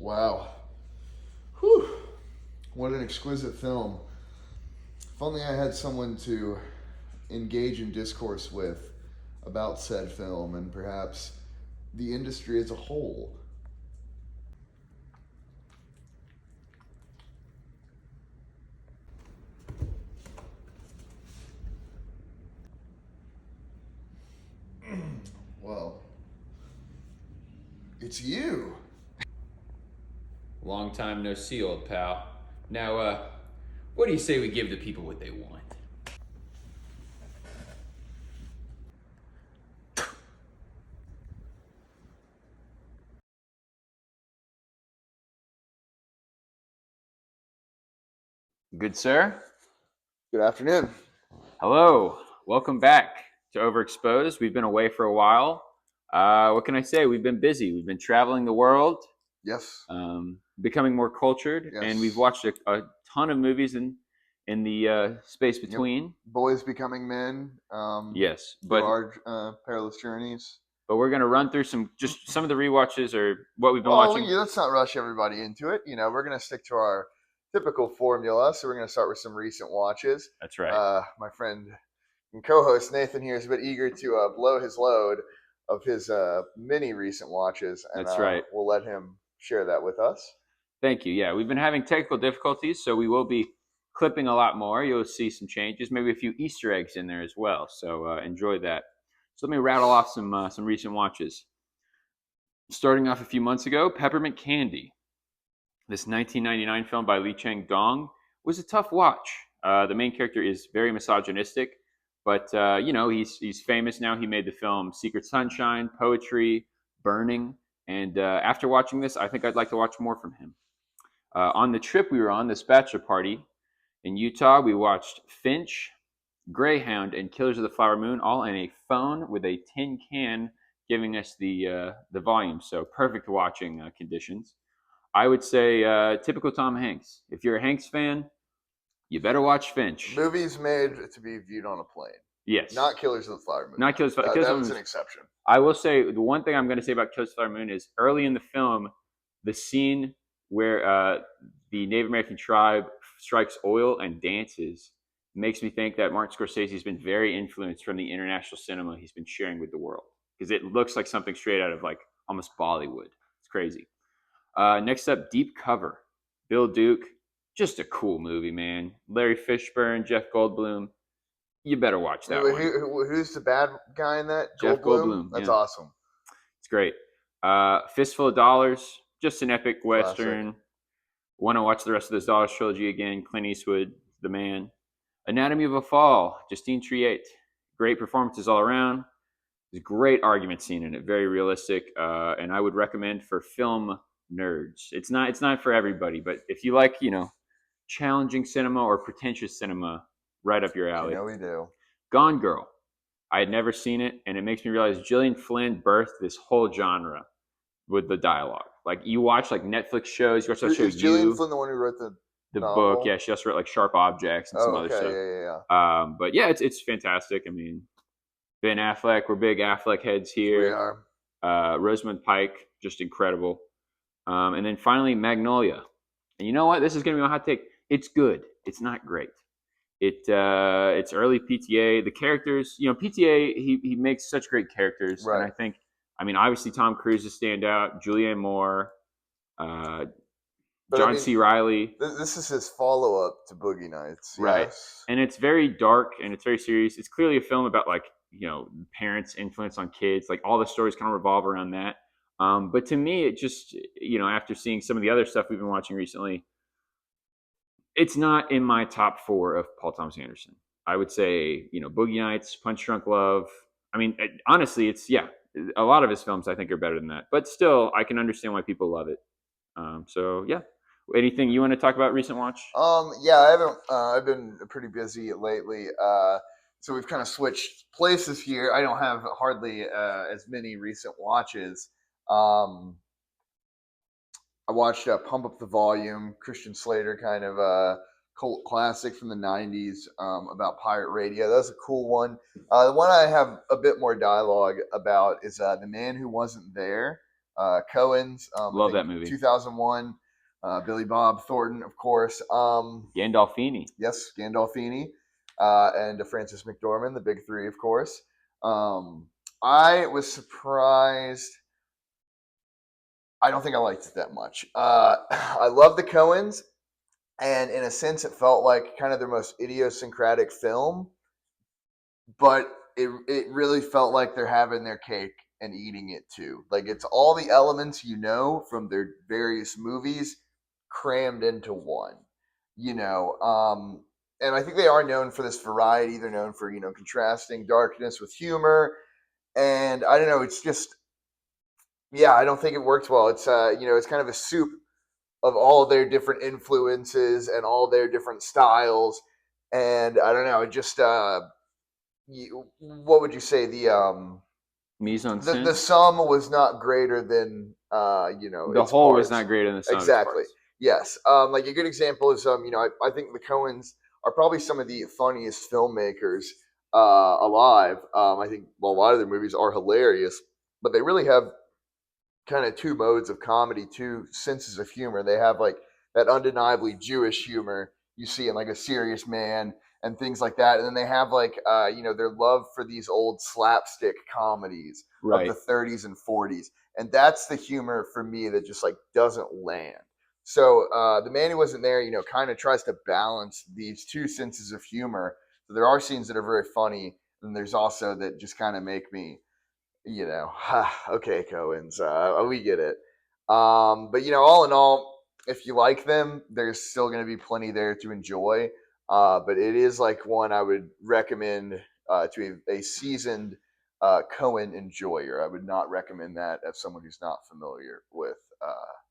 Wow. Whew. What an exquisite film. If only I had someone to engage in discourse with about said film and perhaps the industry as a whole. Well, it's you. Long time no see, old pal. Now, what do you say we give the people what they want? Good sir. Good afternoon. Hello. Welcome back to Overexposed. We've been away for a while. What can I say? We've been busy. We've been traveling the world, Yes. becoming more cultured, Yes. and we've watched a ton of movies in the space between. Boys becoming men. Yes, Through but our perilous journeys. we're gonna run through some of the rewatches or what we've been Well, watching. let's not rush everybody into it. We're going to stick to our typical formula. So we're going to start with some recent watches. That's right. My friend and co-host Nathan here is a bit eager to blow his load of his many recent watches, and That's right. we'll let him share that with us. Thank you. Yeah, we've been having technical difficulties, so we will be clipping a lot more. You'll see some changes, maybe a few Easter eggs in there as well. So enjoy that. So let me rattle off some recent watches. Starting off a few months ago, Peppermint Candy. This 1999 film by Lee Chang Dong was a tough watch. The main character is very misogynistic, but he's famous now. He made the film Secret Sunshine, Poetry, Burning, and after watching this, I think I'd like to watch more from him. On the trip we were on, this bachelor party in Utah, we watched Finch, Greyhound, and Killers of the Flower Moon, all in a phone with a tin can giving us the volume. So perfect watching conditions. I would say typical Tom Hanks. If you're a Hanks fan, you better watch Finch. Movies made to be viewed on a plane. Yes. Not Killers of the Flower Moon. Not Killers of the Flower Moon. That was an exception. I will say the one thing I'm going to say about Killers of the Flower Moon is early in the film, the scene where the Native American tribe strikes oil and dances makes me think that Martin Scorsese has been very influenced from the international cinema he's been sharing with the world, because it looks like something straight out of like almost Bollywood. It's crazy. Next up, Deep Cover. Bill Duke, just a cool movie, man. Larry Fishburne, Jeff Goldblum. You better watch that one. Who's the bad guy in that? Jeff Goldblum. That's yeah. awesome. It's great. Fistful of Dollars, just an epic Western. Want to watch the rest of this Dollars trilogy again. Clint Eastwood, the man. Anatomy of a Fall, Justine Triet. Great performances all around. There's a great argument scene in it, very realistic, and I would recommend for film nerds. It's not for everybody, but if you like, challenging cinema or pretentious cinema, right up your alley. We do. Gone Girl. I had never seen it, and it makes me realize Gillian Flynn birthed this whole genre with the dialogue. Like, you watch like Netflix shows, you watch that show. Is Gillian Flynn the one who wrote the book? Yeah, she also wrote like Sharp Objects and some other stuff. Yeah. But yeah, it's fantastic. I mean, Ben Affleck, we're big Affleck heads here. We are. Rosamund Pike, just incredible. And then finally, Magnolia. And you know what? This is going to be my hot take. It's good. It's not great. It's early PTA. The characters, PTA, he makes such great characters. Right. And I think, obviously Tom Cruise is standout, Julianne Moore, John C. Reilly. This is his follow-up to Boogie Nights. Right. Yes. And it's very dark and it's very serious. It's clearly a film about parents' influence on kids. Like, all the stories kind of revolve around that. But to me, it just, after seeing some of the other stuff we've been watching recently, it's not in my top 4 of Paul Thomas Anderson. I would say, Boogie Nights, Punch Drunk Love. Honestly, a lot of his films I think are better than that. But still, I can understand why people love it. So yeah. Anything you want to talk about recent watch? Yeah, I haven't. I've been pretty busy lately. So we've kind of switched places here. I don't have hardly as many recent watches. I watched Pump Up the Volume, Christian Slater kind of cult classic from the 90s about pirate radio. That was a cool one. The one I have a bit more dialogue about is The Man Who Wasn't There. Coens. I Love think that movie. 2001. Billy Bob Thornton, of course. Gandolfini. Yes, Gandolfini, and Francis McDormand, the big three, of course. I was surprised. I don't think I liked it that much. I love the Coens, and in a sense, it felt like kind of their most idiosyncratic film, but it really felt like they're having their cake and eating it too. Like it's all the elements from their various movies crammed into one. You know, and I think they are known for this variety. They're known for contrasting darkness with humor, and I don't know. It's just yeah, I don't think it works well. It's it's kind of a soup of all their different influences and all their different styles, and I don't know. It just what would you say Mise en the scène. sum was not greater than The its whole was not parts. greater than the sum of its Exactly. parts. Yes. Like a good example is I think the Coens are probably some of the funniest filmmakers alive. I think a lot of their movies are hilarious, but they really have kind of two modes of comedy, two senses of humor. They have like that undeniably Jewish humor you see in like A Serious Man and things like that, and then they have like their love for these old slapstick comedies of the Right. 30s and 40s, and that's the humor for me that just like doesn't land. So the man who wasn't there, kind of tries to balance these two senses of humor. So there are scenes that are very funny, and there's also that just kind of make me okay, Cohen's, we get it. But all in all, if you like them, there's still going to be plenty there to enjoy. But it is like one I would recommend to a seasoned Cohen enjoyer. I would not recommend that as someone who's not familiar with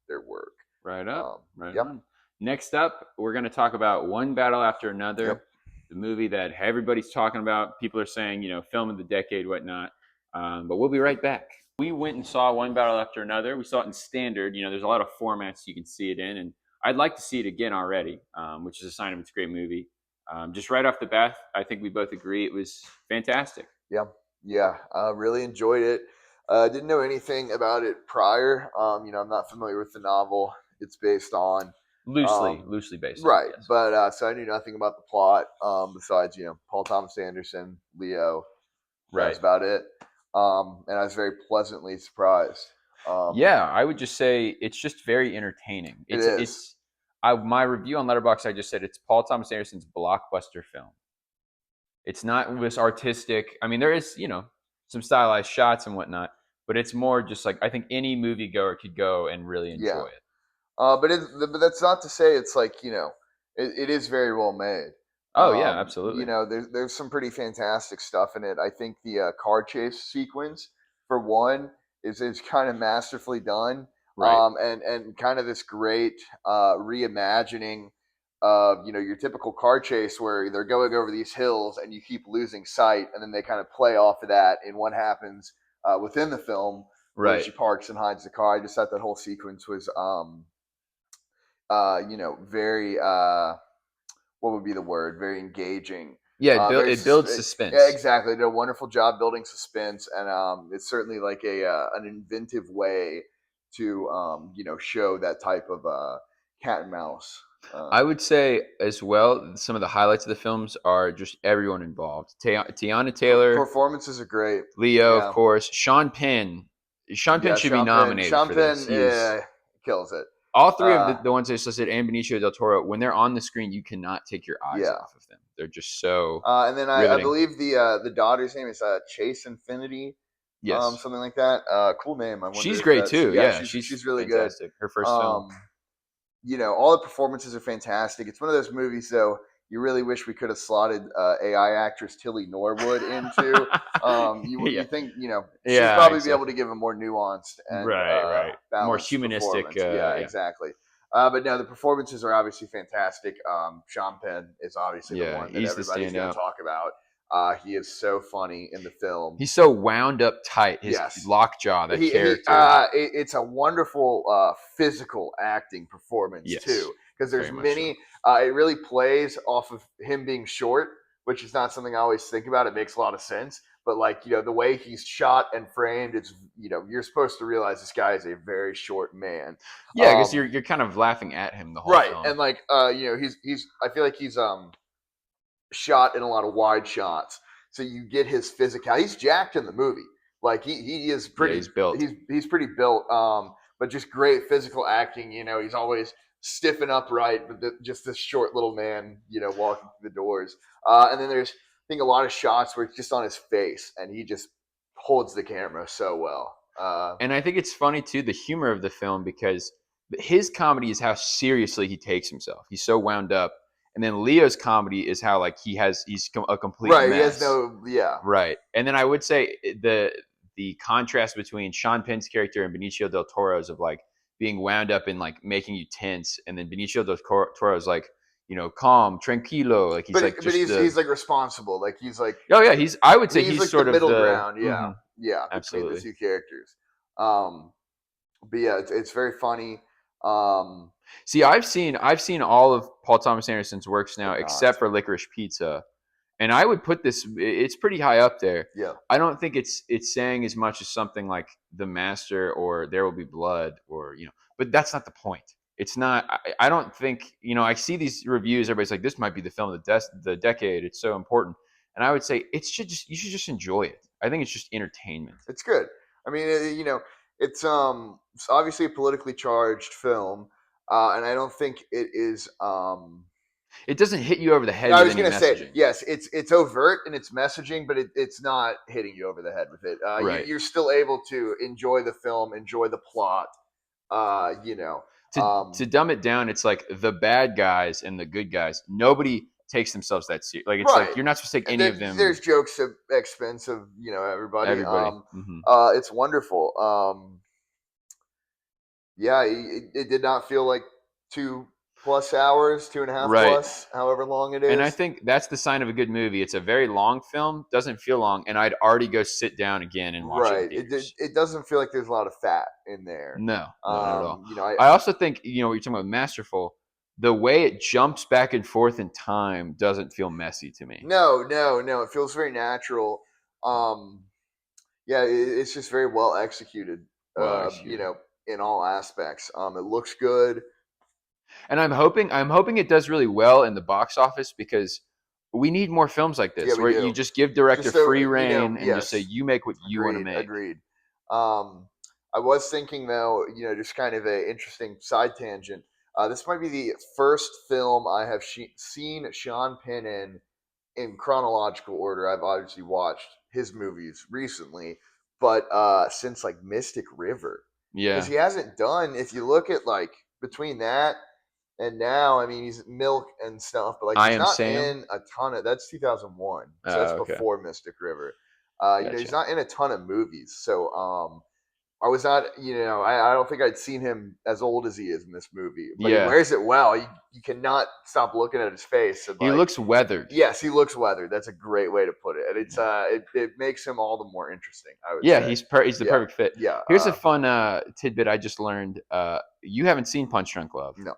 their work. Right up. Right Yep. on. Next up, we're going to talk about One Battle After Another, Yep. the movie that everybody's talking about. People are saying, film of the decade, whatnot. But we'll be right back. We went and saw One Battle After Another. We saw it in standard. There's a lot of formats you can see it in, and I'd like to see it again already, which is a sign of it's a great movie. Just right off the bat, I think we both agree it was fantastic. Yeah. Yeah. Really enjoyed it. Didn't know anything about it prior. I'm not familiar with the novel it's based on. Loosely based on it, Right, yes. but so I knew nothing about the plot besides Paul Thomas Anderson, Leo. That was Right. about it, and I was very pleasantly surprised. Yeah, I would just say it's just very entertaining. It is. My review on Letterboxd, I just said it's Paul Thomas Anderson's blockbuster film. It's not this artistic. I mean, there is some stylized shots and whatnot, but it's more just like I think any moviegoer could go and really Yeah, enjoy it. but that's not to say it's like it is very well made. Oh yeah, absolutely. There's some pretty fantastic stuff in it. I think the car chase sequence, for one, is kind of masterfully done. Right. And kind of this great reimagining of your typical car chase where they're going over these hills and you keep losing sight, and then they kind of play off of that in what happens within the film where Right. she parks and hides the car. I just thought that whole sequence was very what would be the word? Very engaging. Yeah, it builds Yeah, suspense. exactly. They did a wonderful job building suspense, and it's certainly like an inventive way to show that type of cat and mouse. I would say as well, some of the highlights of the films are just everyone involved. Tiana Taylor, Performances are great. Leo, of Yeah, course, Sean Penn. Sean Penn yeah. should be nominated Sean for this. Penn He is kills it. all three of Uh, the ones I listed and Benicio del Toro. When they're on the screen, you cannot take your eyes yeah. off of them. They're just so And then I riveting. believe the daughter's name is Chase Infinity. Yes, Something like that. Cool name. I wonder she's if great that's too. yeah. Yeah, She's really good. fantastic. Her first film. Um, all the performances are fantastic. It's one of those movies, though. You really wish we could have slotted AI actress Tilly Norwood into. Yeah. You think she'd Yeah, probably be able exactly. to give a more nuanced and Right. More balanced humanistic. performance. Yeah, Yeah, exactly. But no, the performances are obviously fantastic. Sean Penn is obviously the yeah. one that He's the everybody's going to standout. talk about. He is so funny in the film. He's so wound up tight. His Yes. lockjaw, that character. It's a wonderful physical acting performance Yes, too, because there's very much many. It really plays off of him being short, which is not something I always think about. It makes a lot of sense. But like, the way he's shot and framed, it's, you're supposed to realize this guy is a very short man. Yeah, I guess you're kind of laughing at him the whole Right. film. And like, he's I feel like he's shot in a lot of wide shots. So you get his physical. He's jacked in the movie. Like he is pretty. He's built. He's pretty built. But just great physical acting. He's always stiff and upright, but just this short little man. Walking through the doors. And then there's, I think, a lot of shots where it's just on his face, and he just holds the camera so well. And I think it's funny too, the humor of the film, because his comedy is how seriously he takes himself. He's so wound up. And then Leo's comedy is how like he's a complete right. mess. He has no, yeah. Right. And then I would say the contrast between Sean Penn's character and Benicio del Toro's of like being wound up and like making you tense, and then Benicio del Toro's like, calm, tranquilo. Like he's he's like responsible. Like he's like, oh yeah, I would say he's like sort the of middle the ground. Yeah, mm-hmm. Yeah, Absolutely. between the two characters. But yeah, it's very funny. See, I've seen all of Paul Thomas Anderson's works now, except for Licorice Pizza, and I would put this. It's pretty high up there. Yeah, I don't think it's saying as much as something like The Master or There Will Be Blood, or but that's not the point. It's not. I don't think I see these reviews. Everybody's like, this might be the film of the decade. It's so important, and I would say you should just enjoy it. I think it's just entertainment. It's good. I mean, it's obviously a politically charged film. And I don't think it is. It doesn't hit you over the head. I was going to say yes. It's overt in its messaging, but it's not hitting you over the head with it. Right. You're still able to enjoy the film, enjoy the plot. To dumb it down, it's like the bad guys and the good guys. Nobody takes themselves that serious. Like it's like you're not supposed to take any of them. There's jokes at expense of everybody. It's wonderful. Yeah, it did not feel like 2+ hours, 2.5 plus, however long it is. And I think that's the sign of a good movie. It's a very long film, doesn't feel long, and I'd already go sit down again and watch it. It doesn't feel like there's a lot of fat in there. No, not at all. I also think, what you're talking about, masterful, the way it jumps back and forth in time doesn't feel messy to me. No. It feels very natural. Yeah, it's just very well executed. In all aspects. It looks good, and I'm hoping it does really well in the box office, because we need more films like this where you just give director free reign and just say, you make what you want to make. Agreed. I was thinking though, just kind of a interesting side tangent. This might be the first film I have seen Sean Penn in chronological order. I've obviously watched his movies recently, but since like Mystic River. Yeah, because he hasn't done. If you look at like between that and now, I mean, he's Milk and stuff, but like he's not in a ton of. That's 2001, so that's before Mystic River. He's not in a ton of movies, so I was not. I don't think I'd seen him as old as he is in this movie, but he wears it well. You cannot stop looking at his face. And, he looks weathered. Yes, he looks weathered. That's a great way to put it, and it's it makes him all the more interesting. I would say. He's the perfect fit. Yeah. Here's a fun tidbit I just learned. You haven't seen Punch Drunk Love. No.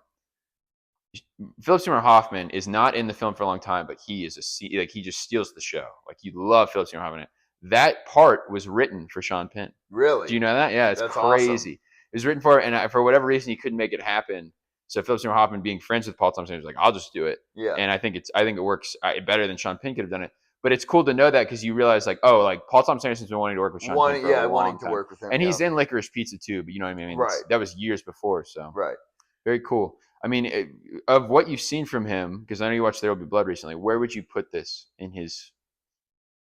Philip Seymour Hoffman is not in the film for a long time, but he is he just steals the show. Like, you love Philip Seymour Hoffman. That part was written for Sean Penn. Really? Do you know that? Yeah, it's That's crazy. Awesome. It was written for, and for whatever reason, he couldn't make it happen. So Philip Seymour Hoffman, being friends with Paul Thompson, was like, "I'll just do it." Yeah. And I think it works better than Sean Penn could have done it. But it's cool to know that, because you realize, like, oh, like Paul Thomas Anderson's been wanting to work with Sean Penn for a long wanting time. to work with him, and he's in Licorice Pizza too. But you know what I mean? Right. That was years before. So right. Very cool. I mean, of what you've seen from him, because I know you watched There Will Be Blood recently, where would you put this in his?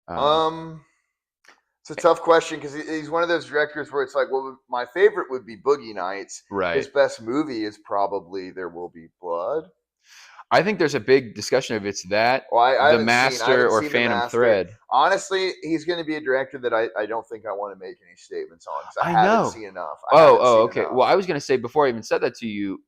It's a tough question, because he's one of those directors where it's like, well, my favorite would be Boogie Nights. Right. His best movie is probably There Will Be Blood. I think there's a big discussion of it's that, I The Master, or Phantom Thread. Honestly, he's going to be a director that I don't think I want to make any statements on, because I haven't seen enough. Okay. Enough. Well, I was going to say, before I even said that to you,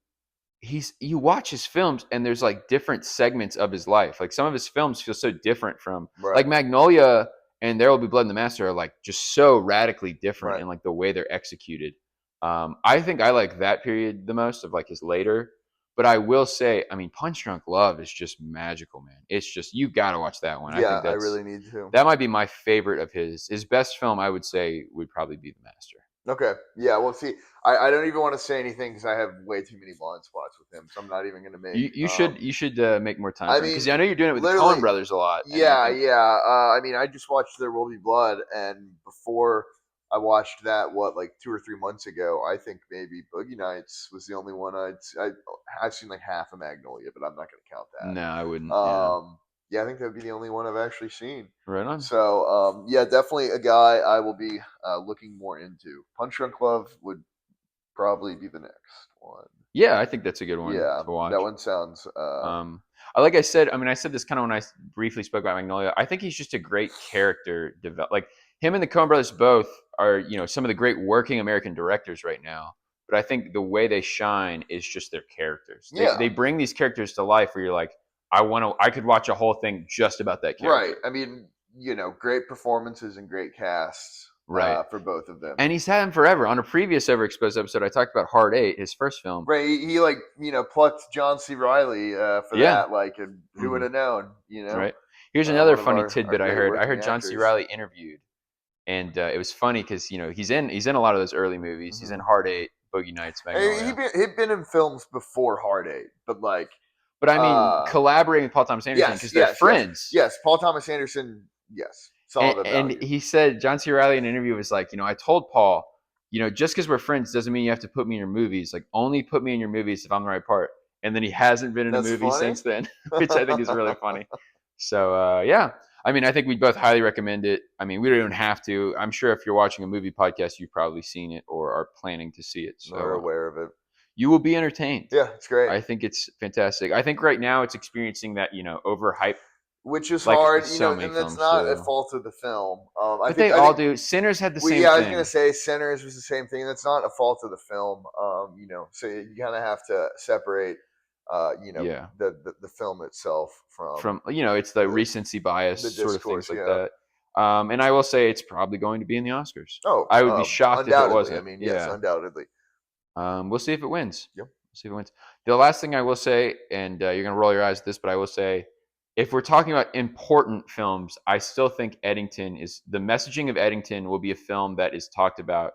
you watch his films and there's like different segments of his life. Like, some of his films feel so different from like Magnolia and There Will Be Blood and The Master are like just so radically different in like the way they're executed. I think I like that period the most of like his later. But I will say, I mean, Punch Drunk Love is just magical, man. It's just, you got to watch that one. I Yeah, think I really need to. that might be my favorite of his. His best film, I would say, would probably be The Master. Okay. Yeah. Well, see, I don't even want to say anything because I have way too many blind spots with him, so I'm not even going to make. You should make more time I for him because mean, I know you're doing it with the literally, Coen Brothers a lot, and I yeah, think yeah. I mean, I just watched There Will Be Blood, and before I watched that, like 2 or 3 months ago, I think maybe Boogie Nights was the only one I've seen like half of Magnolia, but I'm not going to count no, I that. wouldn't. Yeah, Yeah, I think that would be the only one I've actually seen. right on. So, yeah, definitely a guy I will be looking more into. Punch Drunk Love would probably be the next one. Yeah, I think that's a good one Yeah, to watch. that one sounds. Like I said, I mean, I said this kind of when I briefly spoke about Magnolia. I think he's just a great character develop. Like him and the Coen Brothers both are, some of the great working American directors right now. But I think the way they shine is just their characters. Yeah, They bring these characters to life where you're like, I could watch a whole thing just about that character. right. I mean, great performances and great casts Right. for both of them. And he's had him forever. On a previous Overexposed episode, I talked about Hard Eight, his first film. Right, he like plucked John C. Riley for that. Like, and who would have known? Right. Here's another one of funny our tidbit I great heard. I working heard John C. actors. Riley interviewed, and it was funny because he's in a lot of those early movies. He's in Hard Eight, Boogie Nights, Magnolia. He'd been in films before Hard Eight, but like. But I mean, collaborating with Paul Thomas Anderson because they're friends. Yes, Paul Thomas Anderson. Yes, saw that. And he said, John C. Riley in an interview was like, I told Paul, just because we're friends doesn't mean you have to put me in your movies. Like, only put me in your movies if I'm the right part. And then he hasn't been in a movie since then, which I think is really funny. So, yeah. I mean, I think we both highly recommend it. I mean, we don't even have to. I'm sure if you're watching a movie podcast, you've probably seen it or are planning to see it. So, or aware of it. You will be entertained. Yeah, it's great. I think it's fantastic. I think right now it's experiencing that, overhype. Which is like hard, many and that's films not do. a fault of the film. But they all do. Sinners had the same thing. Yeah, I was going to say Sinners was the same thing. That's not a fault of the film. So you kind of have to separate, the film itself from it's the recency bias, the sort of discourse, things like that. And I will say it's probably going to be in the Oscars. Oh, I would be shocked if it wasn't. I mean, yes, undoubtedly. We'll see if it wins. Yep. We'll see if it wins. The last thing I will say, and you're going to roll your eyes at this, but I will say, if we're talking about important films, I still think the messaging of Eddington will be a film that is talked about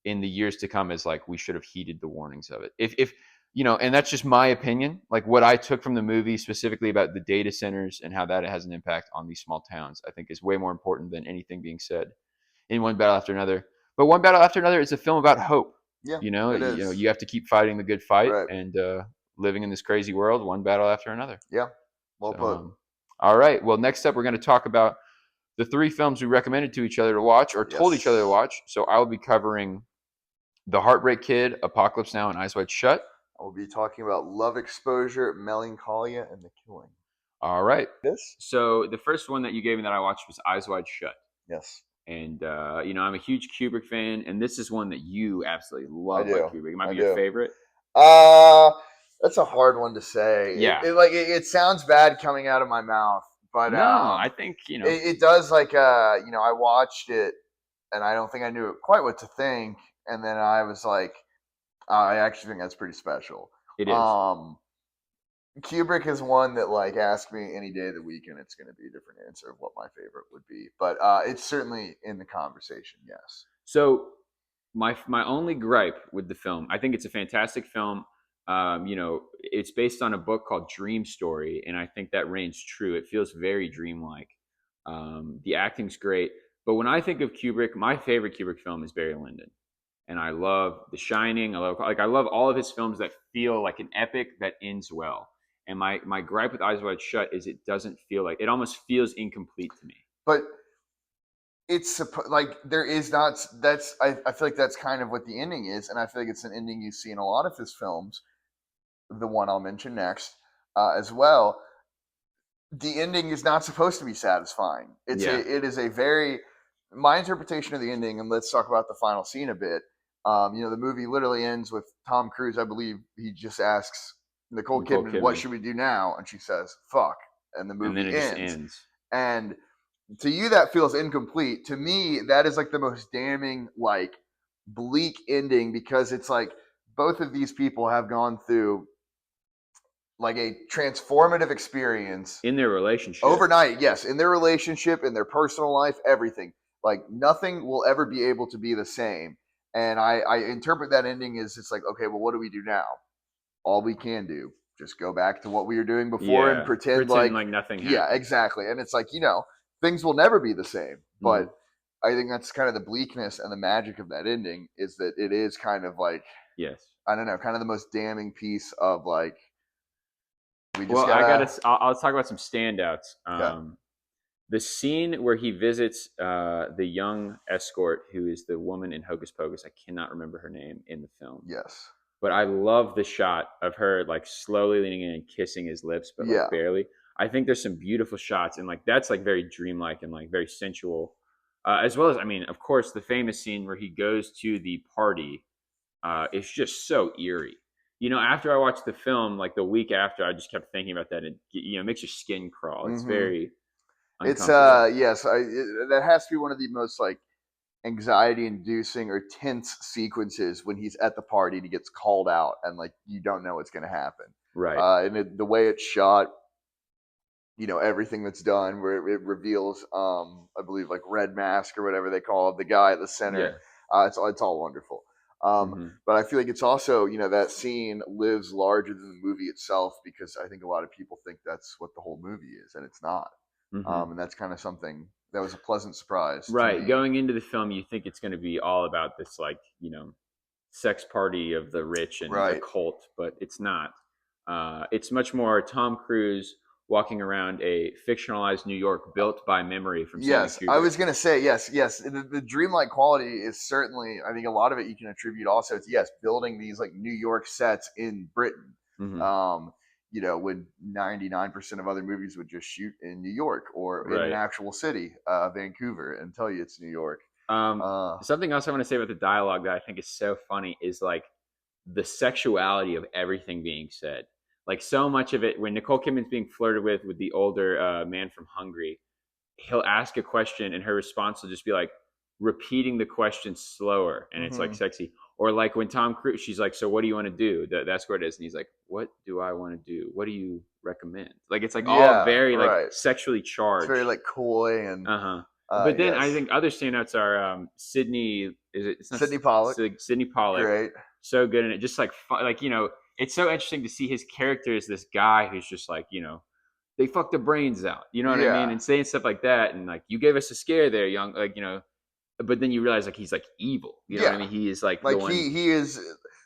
in the years to come as like we should have heeded the warnings of it. If and that's just my opinion. Like what I took from the movie specifically about the data centers and how that has an impact on these small towns, I think is way more important than anything being said in One Battle After Another. But One Battle After Another is a film about hope. Yeah, it is. You have to keep fighting the good fight right. and living in this crazy world, one battle after another. Yeah, well put. All right. Well, next up, we're going to talk about the 3 films we recommended to each other to watch or told each other to watch. So I'll be covering The Heartbreak Kid, Apocalypse Now, and Eyes Wide Shut. I will be talking about Love Exposure, Melancholia, and The Killing. All right. Yes. So the first one that you gave me that I watched was Eyes Wide Shut. Yes. And, I'm a huge Kubrick fan, and this is one that you absolutely love. I do. Like Kubrick. It might be your favorite. That's a hard one to say. Yeah. It sounds bad coming out of my mouth, but no, I think it does. Like I watched it, and I don't think I knew quite what to think, and then I was like, I actually think that's pretty special. It is. Kubrick is one that like ask me any day of the week, and it's going to be a different answer of what my favorite would be. But it's certainly in the conversation. Yes. So my only gripe with the film, I think it's a fantastic film. It's based on a book called Dream Story, and I think that reigns true. It feels very dreamlike. The acting's great, but when I think of Kubrick, my favorite Kubrick film is Barry Lyndon, and I love The Shining. I love all of his films that feel like an epic that ends well. And my gripe with Eyes Wide Shut is it doesn't feel like it almost feels incomplete to me. But it's like there is not. I feel like that's kind of what the ending is, and I feel like it's an ending you see in a lot of his films. The one I'll mention next, as well. The ending is not supposed to be satisfying. It is a very my interpretation of the ending, and let's talk about the final scene a bit. The movie literally ends with Tom Cruise. I believe he just asks Nicole Kidman, "What should we do now?" And she says, "Fuck." And the movie ends. Just ends. And to you, that feels incomplete. To me, that is like the most damning, like bleak ending because it's like both of these people have gone through like a transformative experience in their relationship. overnight. Yes, in their relationship, in their personal life, everything. Like nothing will ever be able to be the same. And I interpret that ending as it's like, okay, well, what do we do now? All we can do, just go back to what we were doing before and Yeah, pretend pretend like, like nothing yeah, happened. exactly. And it's like, things will never be the same. Mhm. But I think that's kind of the bleakness and the magic of that ending is that it is kind of like, Yes. I don't know, kind of the most damning piece of like, we just Well, gotta, I'll talk about some standouts. okay, The scene where he visits the young escort, who is the woman in Hocus Pocus. I cannot remember her name in the film, yes, but I love the shot of her like slowly leaning in and kissing his lips, but like yeah, barely. I think there's some beautiful shots, and like that's like very dreamlike and like very sensual, as well as I mean, of course, the famous scene where he goes to the party is just so eerie. After I watched the film, like the week after, I just kept thinking about that, and it makes your skin crawl. It's mm-hmm. very It's uncomfortable. yes, that has to be one of the most like anxiety inducing or tense sequences when he's at the party and he gets called out and like you don't know what's going to happen. Right. And the way it's shot, everything that's done where it reveals, I believe like Red Mask or whatever they call it, the guy at the center. Yeah. It's all wonderful. But I feel like it's also, that scene lives larger than the movie itself because I think a lot of people think that's what the whole movie is, and it's not. Hmm. And that's kind of something that was a pleasant surprise to Right. me. Going into the film, you think it's going to be all about this, like, sex party of the rich and a Right. cult, but it's not. It's much more Tom Cruise walking around a fictionalized New York built by memory from Stanley Yes, I Kubrick. was gonna say yes, yes. The dreamlike quality is certainly, I think, a lot of it you can attribute also to yes, building these like New York sets in Britain. Hmm. Um, when 99% of other movies would just shoot in New York or in an Right. actual city, Vancouver, and tell you it's New York. Um, Uh, Something else I want to say about the dialogue that I think is so funny is like the sexuality of everything being said. Like so much of it, when Nicole Kidman's being flirted with the older man from Hungary, he'll ask a question and her response will just be like repeating the question slower, and it's like mhm. sexy. Or like when Tom Cruise, she's like, "So what do you want to do?" That's where it is, and he's like, "What do I want to do? What do you recommend?" Like it's like all Yeah, very like right. sexually It's very charged. like coy and Uh-huh. But then I yes, think other standouts are Sydney. Is it? It's not Sidney Pollock, Sydney Pollock. great. So good in it. Just like like it's so interesting to see his character as this guy who's just like they fucked the brains out. You know what I mean? Yeah, And saying stuff like that, and like you gave us a scare there, young. Like but then you realize like he's like evil. You know what I yeah. mean? He is like the Like one. he is,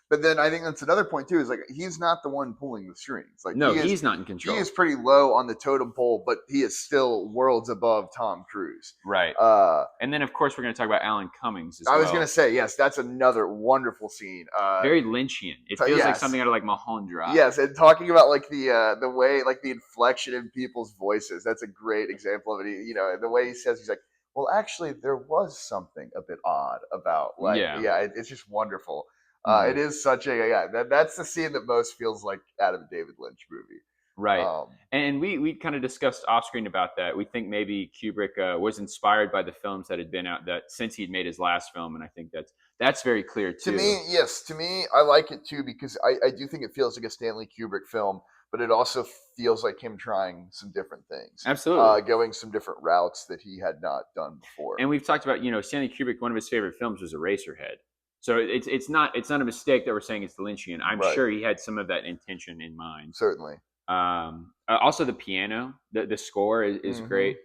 but then I think that's another point too. Is like he's not the one pulling the strings. Like No, he is he's not in he is control. pretty low on the totem pole, but he is still worlds above Tom Cruise. Right. Uh, And then of course we're going to talk about Alan Cummings as I was gonna well. say yes, that's another wonderful scene. Very Lynchian. It feels like Yes, something out of like Mulholland Drive. yes, and talking about like the way like the inflection in people's voices. That's a great example of it. The way he says he's like, well, actually, there was something a bit odd about like Yeah. yeah, it's just wonderful. It Hmm. is such a yeah. That's the scene that most feels like out of a David Lynch movie. Right. Um, And we kind of discussed off screen about that. We think maybe Kubrick was inspired by the films that had been out that since he'd made his last film, and I think that's very clear to too. me, yes, to me, I like it too because I do think it feels like a Stanley Kubrick film, but it also feels like him trying some different things, Absolutely. going some different routes that he had not done before. And we've talked about Stanley Kubrick. One of his favorite films was Eraserhead. So it's not a mistake that we're saying it's the Lynchian. I'm Right, sure he had some of that intention in mind. certainly. Also, the piano, the score is Hmm. great.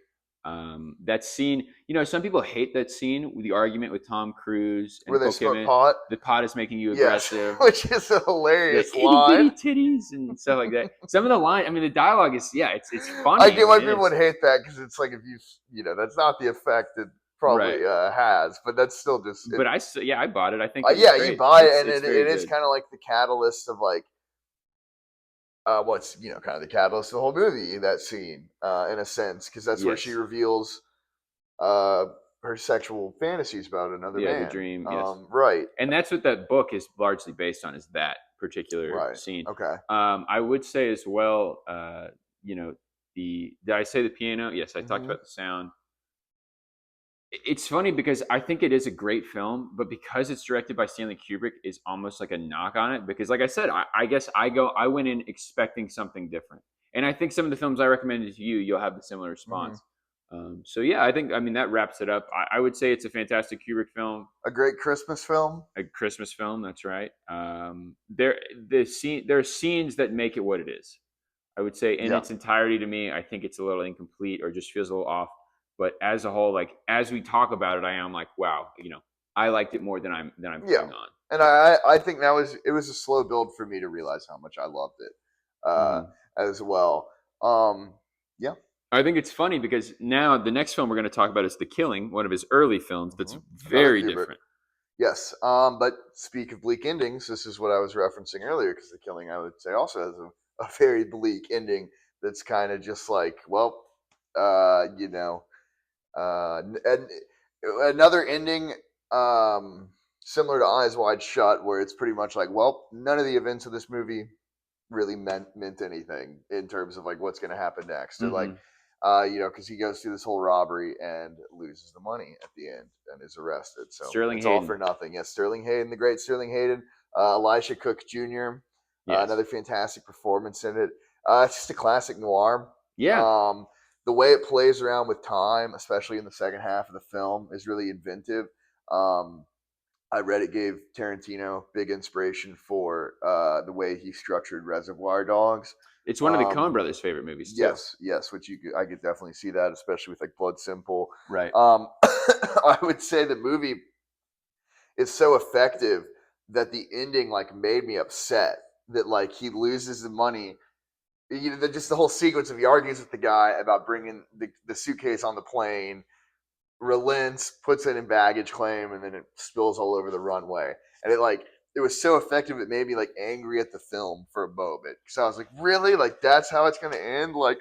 That scene, some people hate that scene with the argument with Tom Cruise and Where they Nicole smoke Kidman. pot, The pot is making you yes, aggressive. which is a The hilarious itty bitty line. titties and stuff like that. Some of the line, I mean, the dialogue is it's I funny. I get why mean, people would hate that because it's like if that's not the effect it right. probably has, but that's still just it. But yeah, I bought it. I think it was Yeah, you great. buy it, and It's it very is good. kind of like the catalyst of like what's kind of the catalyst of the whole movie. That scene, in a sense, because that's where she Yes. reveals uh, her sexual fantasies about another Yeah, the man. dream. Yes. Right, And that's what that book is largely based on, is that particular right, scene. okay. I would say as well, you know, did I say the piano? Yes, I talked Hmm. about the sound. It's funny because I think it is a great film, but because it's directed by Stanley Kubrick, is almost like a knock on it. Because, like I said, I guess I went in expecting something different, and I think some of the films I recommended to you, you'll have the similar Hmm. response. So yeah, I mean that wraps it up. I would say it's a fantastic Kubrick film, A great Christmas film. a Christmas film. That's right. There are scenes that make it what it is. I would say in Yeah. its entirety to me, I think it's a little incomplete or just feels a little off. But as a whole, like as we talk about it, I am like, wow, I liked it more than I'm Yeah. putting on. And I think it was a slow build for me to realize how much I loved it, uh, Mhm. as well. Um, yeah. I think it's funny because now the next film we're going to talk about is The Killing, one of his early films. That's Hmm. Another very Kubrick. different. Yes. But speak of bleak endings, this is what I was referencing earlier because The Killing, I would say, also has a very bleak ending that's kind of just like, well, you know, and another ending similar to Eyes Wide Shut, where it's pretty much like, well, none of the events of this movie really meant anything in terms of like what's going to happen next. They're like, Hmm. because he goes through this whole robbery and loses the money at the end and is arrested. So Sterling it's all for Hayden. nothing. Yes, Sterling Hayden, the great Sterling Hayden, Elisha Cook Jr., Yes. another fantastic performance in it. It's just a classic noir. Yeah. Um, the way it plays around with time, especially in the second half of the film, is really inventive. Um, I read it gave Tarantino big inspiration for the way he structured Reservoir Dogs. It's one of the Coen Um, brothers' favorite movies too. yes, which I could definitely see that, especially with like Blood Simple. Right. I would say the movie is so effective that the ending like made me upset that like he loses the money. Just the whole sequence of he argues with the guy about bringing the suitcase on the plane, relents, puts it in baggage claim, and then it spills all over the runway. And it was so effective it made me like angry at the film for a moment. So I was like, really? Like that's how it's gonna end? Like,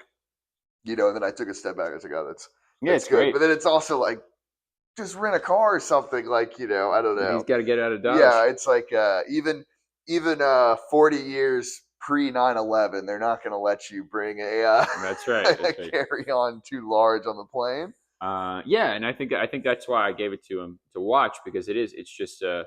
and then I took a step back. I was like, oh, Yeah, that's it's good. great. But then it's also like just rent a car or something, like, I don't He's know. got to get out of Yeah, Dodge. it's like even 40 years pre 9/11, they're not going to let you bring That's right. a That's right. carry on too large on the plane. Yeah, and I think that's why I gave it to him to watch because it's just a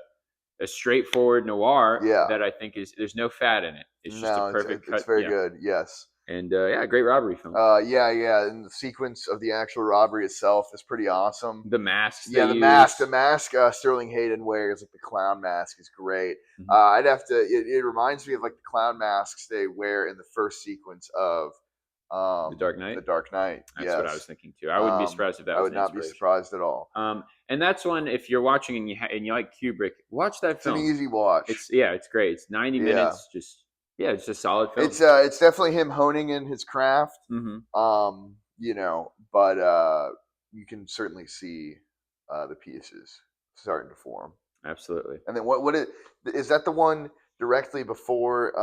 straightforward noir Yeah. that I think is there's no fat in it. It's just a No, perfect it's cut. very Yeah, good. Yes. and yeah, great robbery film. Yeah, and the sequence of the actual robbery itself is pretty awesome. The masks they Yeah, use. the mask Sterling Hayden wears, like the clown mask, is great. Mhm. I'd have to. It reminds me of like the clown masks they wear in the first sequence of The Dark the Knight. Dark Knight. That's what I was Yes, thinking too. I wouldn't be surprised if that I was would an not be inspiration. surprised at all. And that's one if you're watching and you like Kubrick, watch that It's an film. easy watch. It's great. It's 90 Yeah, minutes. Just yeah, it's a solid film. it's definitely him honing in his craft. Hmm. But you can certainly see the pieces starting to form. Absolutely. And then is that the one directly before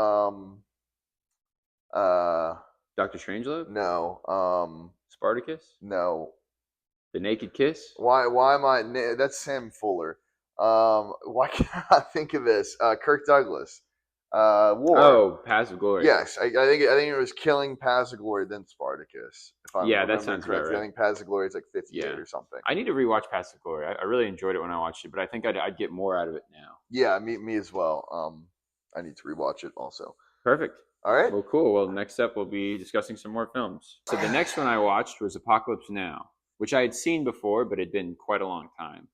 uh Doctor Strangelove, no Spartacus, no The Naked Kiss. why am I that's Sam Fuller. Why can't I think of this? Kirk Douglas. War. Oh, Passive Glory. Yes, I think it was Killing, Paths of Glory, then Spartacus. If I'm Yeah, that remembering sounds about correctly, I right. think Paths of Glory is like 58 Yeah, or something. I need to rewatch Passive Glory. I really enjoyed it when I watched it, but I think I'd get more out of it now. Yeah, me as well. I need to rewatch it also. Perfect. All right. Well, cool. Well, next up we'll be discussing some more films. So the next one I watched was Apocalypse Now, which I had seen before, but it had been quite a long time.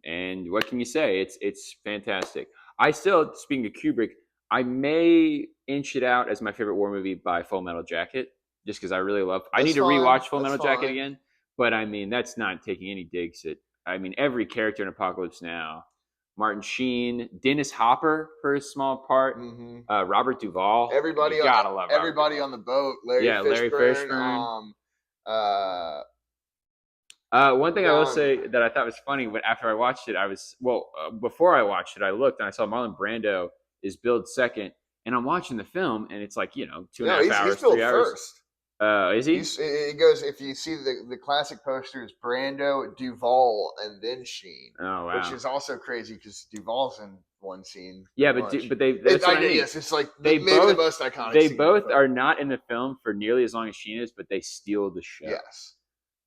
And what can you say? It's fantastic. I still, speaking of Kubrick, I may inch it out as my favorite war movie by Full Metal Jacket, just because I really love. I need That's to fine. rewatch Full That's Metal Jacket fine. again, but I mean that's not taking any digs at. I mean every character in Apocalypse Now, Martin Sheen, Dennis Hopper for a small part, Mm-hmm. Robert Duvall. You gotta love Robert Everybody Duvall. on the boat. Larry Yeah, Larry Fishburne. Fishburne. Uh, One thing I will Don. say that I thought was funny when after I watched it, before I watched it, I looked and I saw Marlon Brando is billed second, and I'm watching the film and it's like two and a No, half he's hours, billed 3 hours. first. Is he? It goes if you see the classic posters, Brando, Duvall, and then Sheen, Oh which wow. is also crazy because Duvall's in one scene. Yeah, Much. but they that's what I mean. Yes, it's like They maybe the both most iconic. they scene in the both film. are not in the film for nearly as long as Sheen is, but they steal the show. Yes.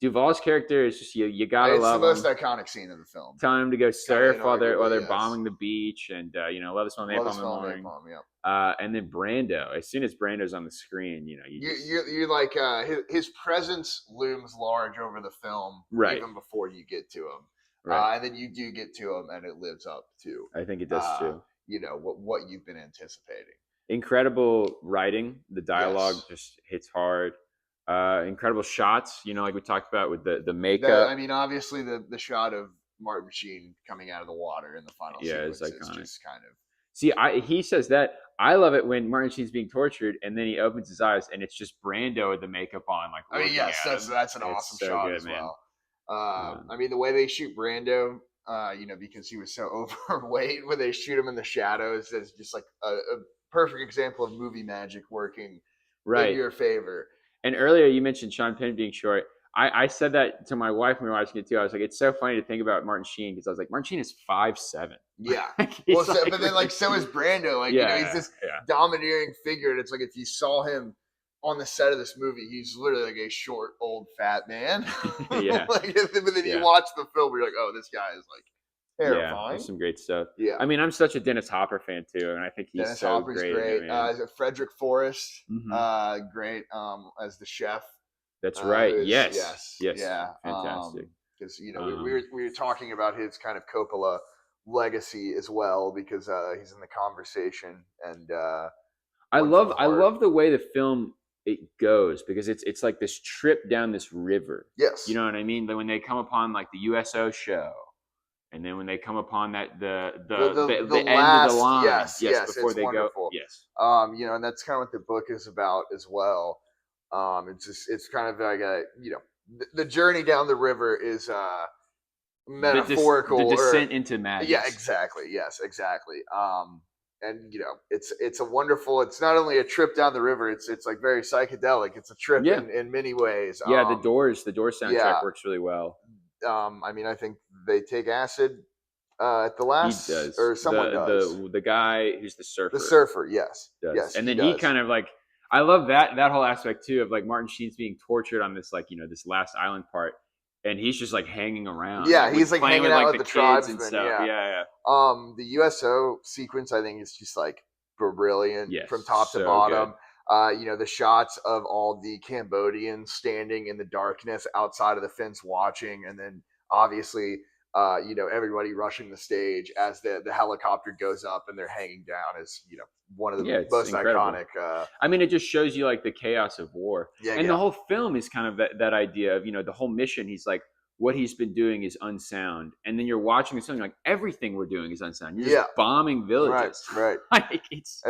Duvall's character is just you gotta It's the love most him. iconic scene of the film. Telling him to go Kind of surf while they're yes. bombing the beach, and love the smell of Love the napalm in the smell of morning. napalm. Yep. And then Brando. As soon as Brando's on the screen, You like his presence looms large over the film Right. even before you get to him, right. and then you do get to him, and it lives up to I think it does too. what you've been anticipating. Incredible writing. The dialogue Yes. just hits hard. Incredible shots. Like we talked about with the makeup. Obviously the shot of Martin Sheen coming out of the water in the final sequence is just kind of. See, he says that. I love it when Martin Sheen's being tortured, and then he opens his eyes, and it's just Brando with the makeup on, like looking at him. That's an awesome shot good, as man. well. The way they shoot Brando, because he was so overweight, when they shoot him in the shadows, is just like a perfect example of movie magic working in your favor. And earlier you mentioned Sean Penn being short. I said that to my wife when we were watching it too. I was like, it's so funny to think about Martin Sheen, because I was like, Martin Sheen is 5'7". Yeah. Well, but then so is Brando. He's this domineering figure, and it's like if you saw him on the set of this movie, he's literally like a short, old, fat man. Yeah. But then you watch the film, you're like, oh, this guy is like terrifying. Yeah, there's some great stuff. Yeah. I'm such a Dennis Hopper fan too, and I think he's Dennis so Hopper's great. Frederick Forrest, great as the chef. That's right. Yes. Yeah. Fantastic. Because we were talking about his kind of Coppola legacy as well, because he's in the conversation, and I love the way the film it goes, because it's like this trip down this river. Yes. You know what I mean? When they come upon like the USO show, and then when they come upon that the end last, of the line, yes, before they wonderful. go, yes, and that's kind of what the book is about as well. It's kind of like the journey down the river is metaphorical. The descent into madness. Yeah, exactly. Yes, exactly. And it's a wonderful. It's not only a trip down the river. It's like very psychedelic. It's a trip in many ways. Yeah, the Doors soundtrack works really well. I think they take acid at the last. He does, or someone does. The guy who's the surfer. The surfer, yes, does. Yes, and then he kind of like. I love that whole aspect too of like Martin Sheen's being tortured on this this last island part, and he's just like hanging around. Yeah, he's like hanging out with the tribesmen and stuff. Yeah. The USO sequence, I think, is just like brilliant from top to bottom. The shots of all the Cambodians standing in the darkness outside of the fence watching, and then obviously everybody rushing the stage as the helicopter goes up and they're hanging down is one of the most iconic. It just shows you like the chaos of war. The whole film is kind of that idea of the whole mission. He's like, what he's been doing is unsound, and then you're watching something like everything we're doing is unsound. You're just bombing villages. Right. It's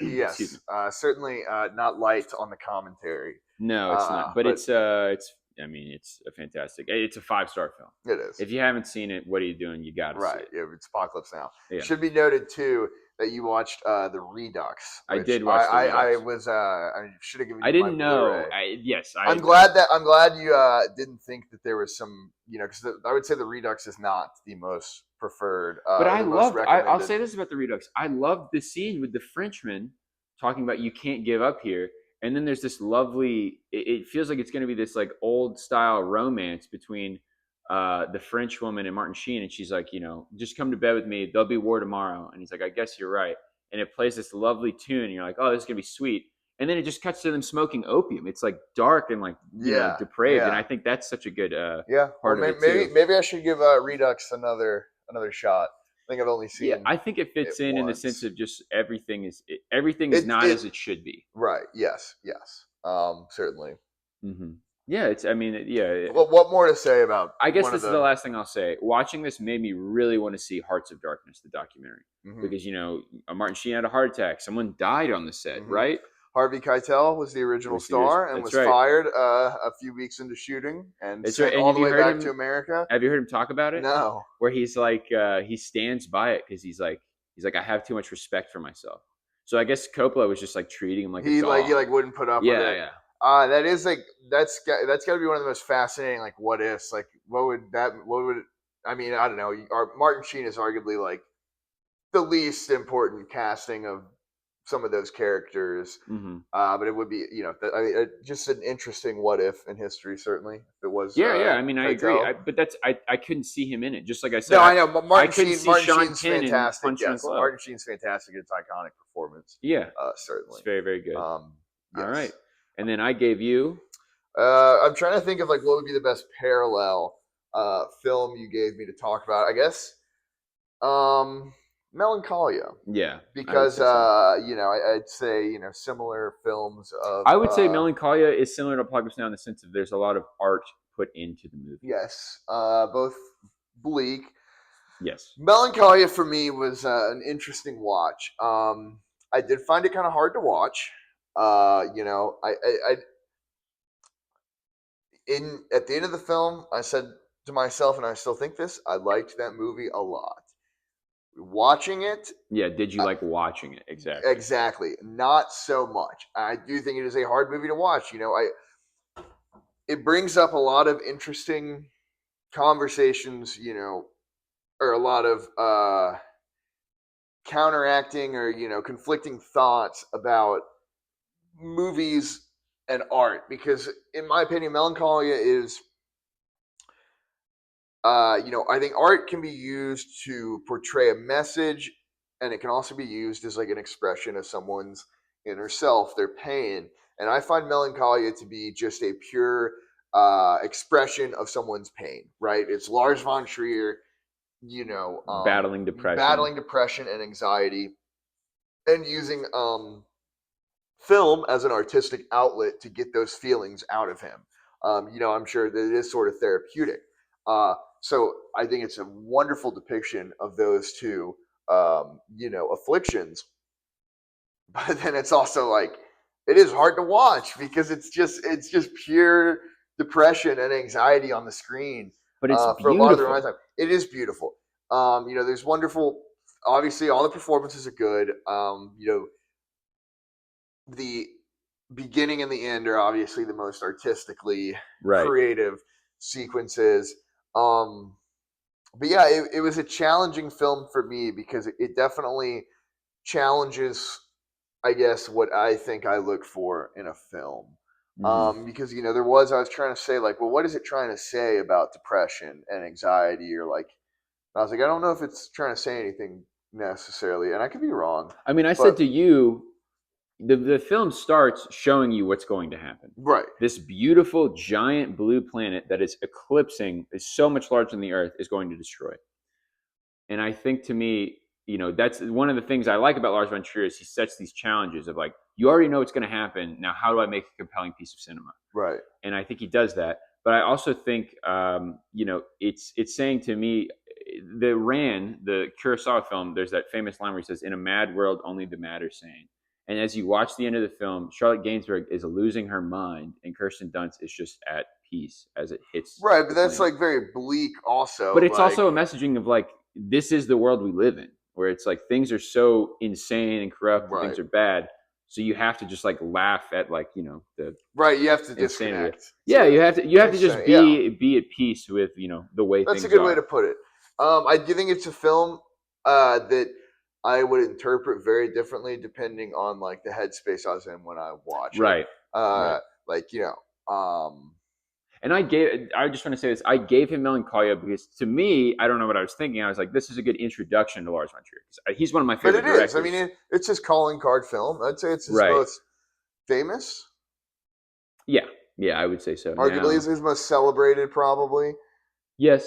yes, certainly not light on the commentary. No, it's not. But it's a fantastic. It's a 5-star film. It is. If you haven't seen it, what are you doing? You got to see it. Yeah, it's Apocalypse Now. Yeah. Should be noted too that you watched the Redux. I did watch the Redux. I should have given you I didn't know. I'm glad you didn't think that there was some, because I would say the Redux is not the most preferred. But I'll say this about the Redux. I love the scene with the Frenchman talking about you can't give up here. And then there's this lovely, it feels like it's going to be this like old style romance between the French woman and Martin Sheen. And she's like, just come to bed with me. There'll be war tomorrow. And he's like, I guess you're right. And it plays this lovely tune. And you're like, oh, this is going to be sweet. And then it just cuts to them smoking opium. It's like dark and like, depraved. And I think that's such a good part of it too. Maybe I should give Redux another shot. I think I've only seen. Yeah, I think it fits in the sense of just everything is not as it should be. Right. Yes. Certainly. Mm-hmm. Yeah. What more to say about? I guess this is the last thing I'll say. Watching this made me really want to see Hearts of Darkness, the documentary, because Martin Sheen had a heart attack. Someone died on the set, right? Harvey Keitel was the original star and was fired a few weeks into shooting and sent all the way back to America. Have you heard him talk about it? No. Where he's like, he stands by it because he's like, I have too much respect for myself. So I guess Coppola was just like treating him like a dog. He wouldn't put up with it. Yeah. That is like that's got to be one of the most fascinating like what ifs. Like I don't know. Martin Sheen is arguably like the least important casting of some of those characters. Hmm. But it would be, just an interesting what if in history, certainly. If it was Yeah. I mean, I agree. Keitel. But I couldn't see him in it. Just like I said, No, I know. I couldn't see Martin Sean Sheen's Penn in fantastic. Punch Drunk Yes, Love. Martin Sheen's fantastic. It's an iconic performance. Yeah, it's Certainly. very, very good. All right. Yes. And then I gave you. I'm trying to think of like what would be the best parallel film you gave me to talk about. I guess Melancholia, Yeah, I would because say so. I'd say similar films of I would say Melancholia is similar to Apocalypse Now in the sense of there's a lot of art put into the movie. yes, both bleak. Yes. Melancholia for me was an interesting watch. I did find it kind of hard to watch. I in at the end of the film, I said to myself, and I still think this: I liked that movie a lot. Watching it, Yeah. Did you uh, like watching it? Exactly. exactly, not so much. I do think it is a hard movie to watch. It brings up a lot of interesting conversations. Or a lot of counteracting or conflicting thoughts about movies and art, because in my opinion Melancholia is I think art can be used to portray a message, and it can also be used as like an expression of someone's inner self, their pain. And I find Melancholia to be just a pure expression of someone's pain, right? It's Lars von Trier, Battling depression. battling depression and anxiety, and using film as an artistic outlet to get those feelings out of him. I'm sure that it is sort of therapeutic. So I think it's a wonderful depiction of those two, afflictions. But then it's also like it is hard to watch because it's just pure depression and anxiety on the screen But it's for a lot of the runtime. beautiful. It is beautiful. There's wonderful. Obviously, all the performances are good. The beginning and the end are obviously the most artistically Right. creative sequences. But yeah, it was a challenging film for me because it definitely challenges, I guess, what I think I look for in a film. Hmm. Because I was trying to say like, well, what is it trying to say about depression and anxiety, or like, I was like, I don't know if it's trying to say anything necessarily, and I could be wrong, I mean, I said but to you, the film starts showing you what's going to happen. right, This beautiful giant blue planet that is eclipsing, is so much larger than the Earth, is going to destroy. And I think to me, that's one of the things I like about Lars von Trier is he sets these challenges of like, you already know what's going to happen. Now, how do I make a compelling piece of cinema? right, And I think he does that. But I also think, it's saying to me, the Kurosawa film, there's that famous line where he says, "In a mad world, only the mad are sane." And as you watch the end of the film, Charlotte Gainsbourg is losing her mind, and Kirsten Dunst is just at peace as it hits right. But the that's planet. like very bleak, But also. it's Like, also a messaging of like, this is the world we live in, where it's like things are so insane and corrupt and things right, are bad. So you have to just like laugh at like, the right. You have to insanity. disconnect Yeah, to you have an to just extent. Yeah, be at peace with, the way that's a things good way are. to put it. I do think it's a film that I would interpret very differently depending on like the headspace I was in when I watch it. Right. Right. Like And I just want to say this. I gave him Melancholia because to me, I don't know what I was thinking. I was like, this is a good introduction to Lars von Trier. 'Cause he's one of my but favorite it is. I mean, directors. it's his calling card film. I'd say it's his Right. most famous, Yeah. Yeah, I would say so. arguably Now, is his most celebrated, probably. yes,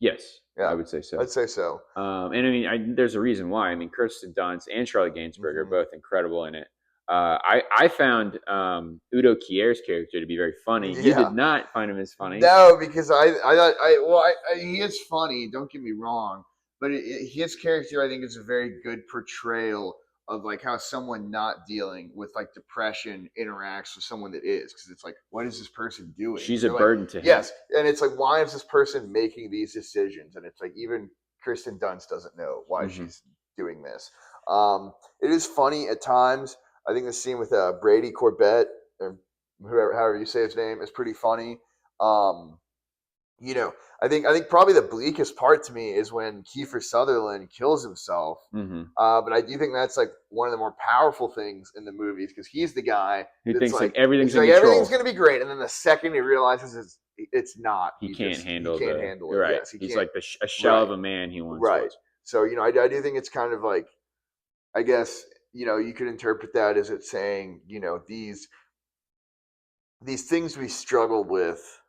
I Yeah, would say so. I'd say so. And I mean, there's a reason why. I mean, Kirsten Dunst and Charlotte Gainsbourg are Hmm. both incredible in it. I found Udo Kier's character to be very funny. You Yeah. did not find him as funny. No, because I thought he is funny. Don't get me wrong, but his character I think is a very good portrayal of like how someone not dealing with like depression interacts with someone that is, because it's like, what is this person doing? She's And a they're like, burden to him. yes, and it's like, why is this person making these decisions? And it's like even Kristen Dunst doesn't know why Hmm. she's doing this. It is funny at times. I think the scene with Brady Corbett, or whoever, however you say his name, is pretty funny. Um, you know, I think probably the bleakest part to me is when Kiefer Sutherland kills himself. Hmm. But I do think that's like one of the more powerful things in the movies because he's the guy Who that's thinks like like everything's he's in like everything's control? gonna be great, and then the second he realizes it's not, He can't he handle can't the. handle You're it. right. Yes, he He's can't. like a shell of Right, a man he once right. was. So I do think it's kind of like I guess you could interpret that as it saying these things we struggle with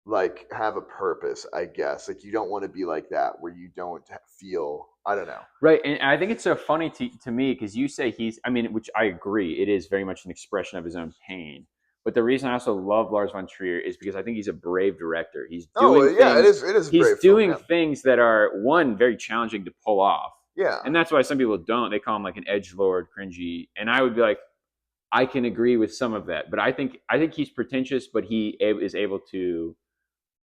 like have a purpose, I guess. Like you don't want to be like that where you don't feel, I don't know. Right, and I think it's so funny to me because you say he's. I mean, which I agree, it is very much an expression of his own pain. But the reason I also love Lars von Trier is because I think he's a brave director. He's Oh doing yeah, it things. is. It is a He's brave film. doing Yeah, things that are one very challenging to pull off, yeah. and that's why some people don't. They call him like an edge lord, cringy, and I would be like, I can agree with some of that. But I think he's pretentious, but is able to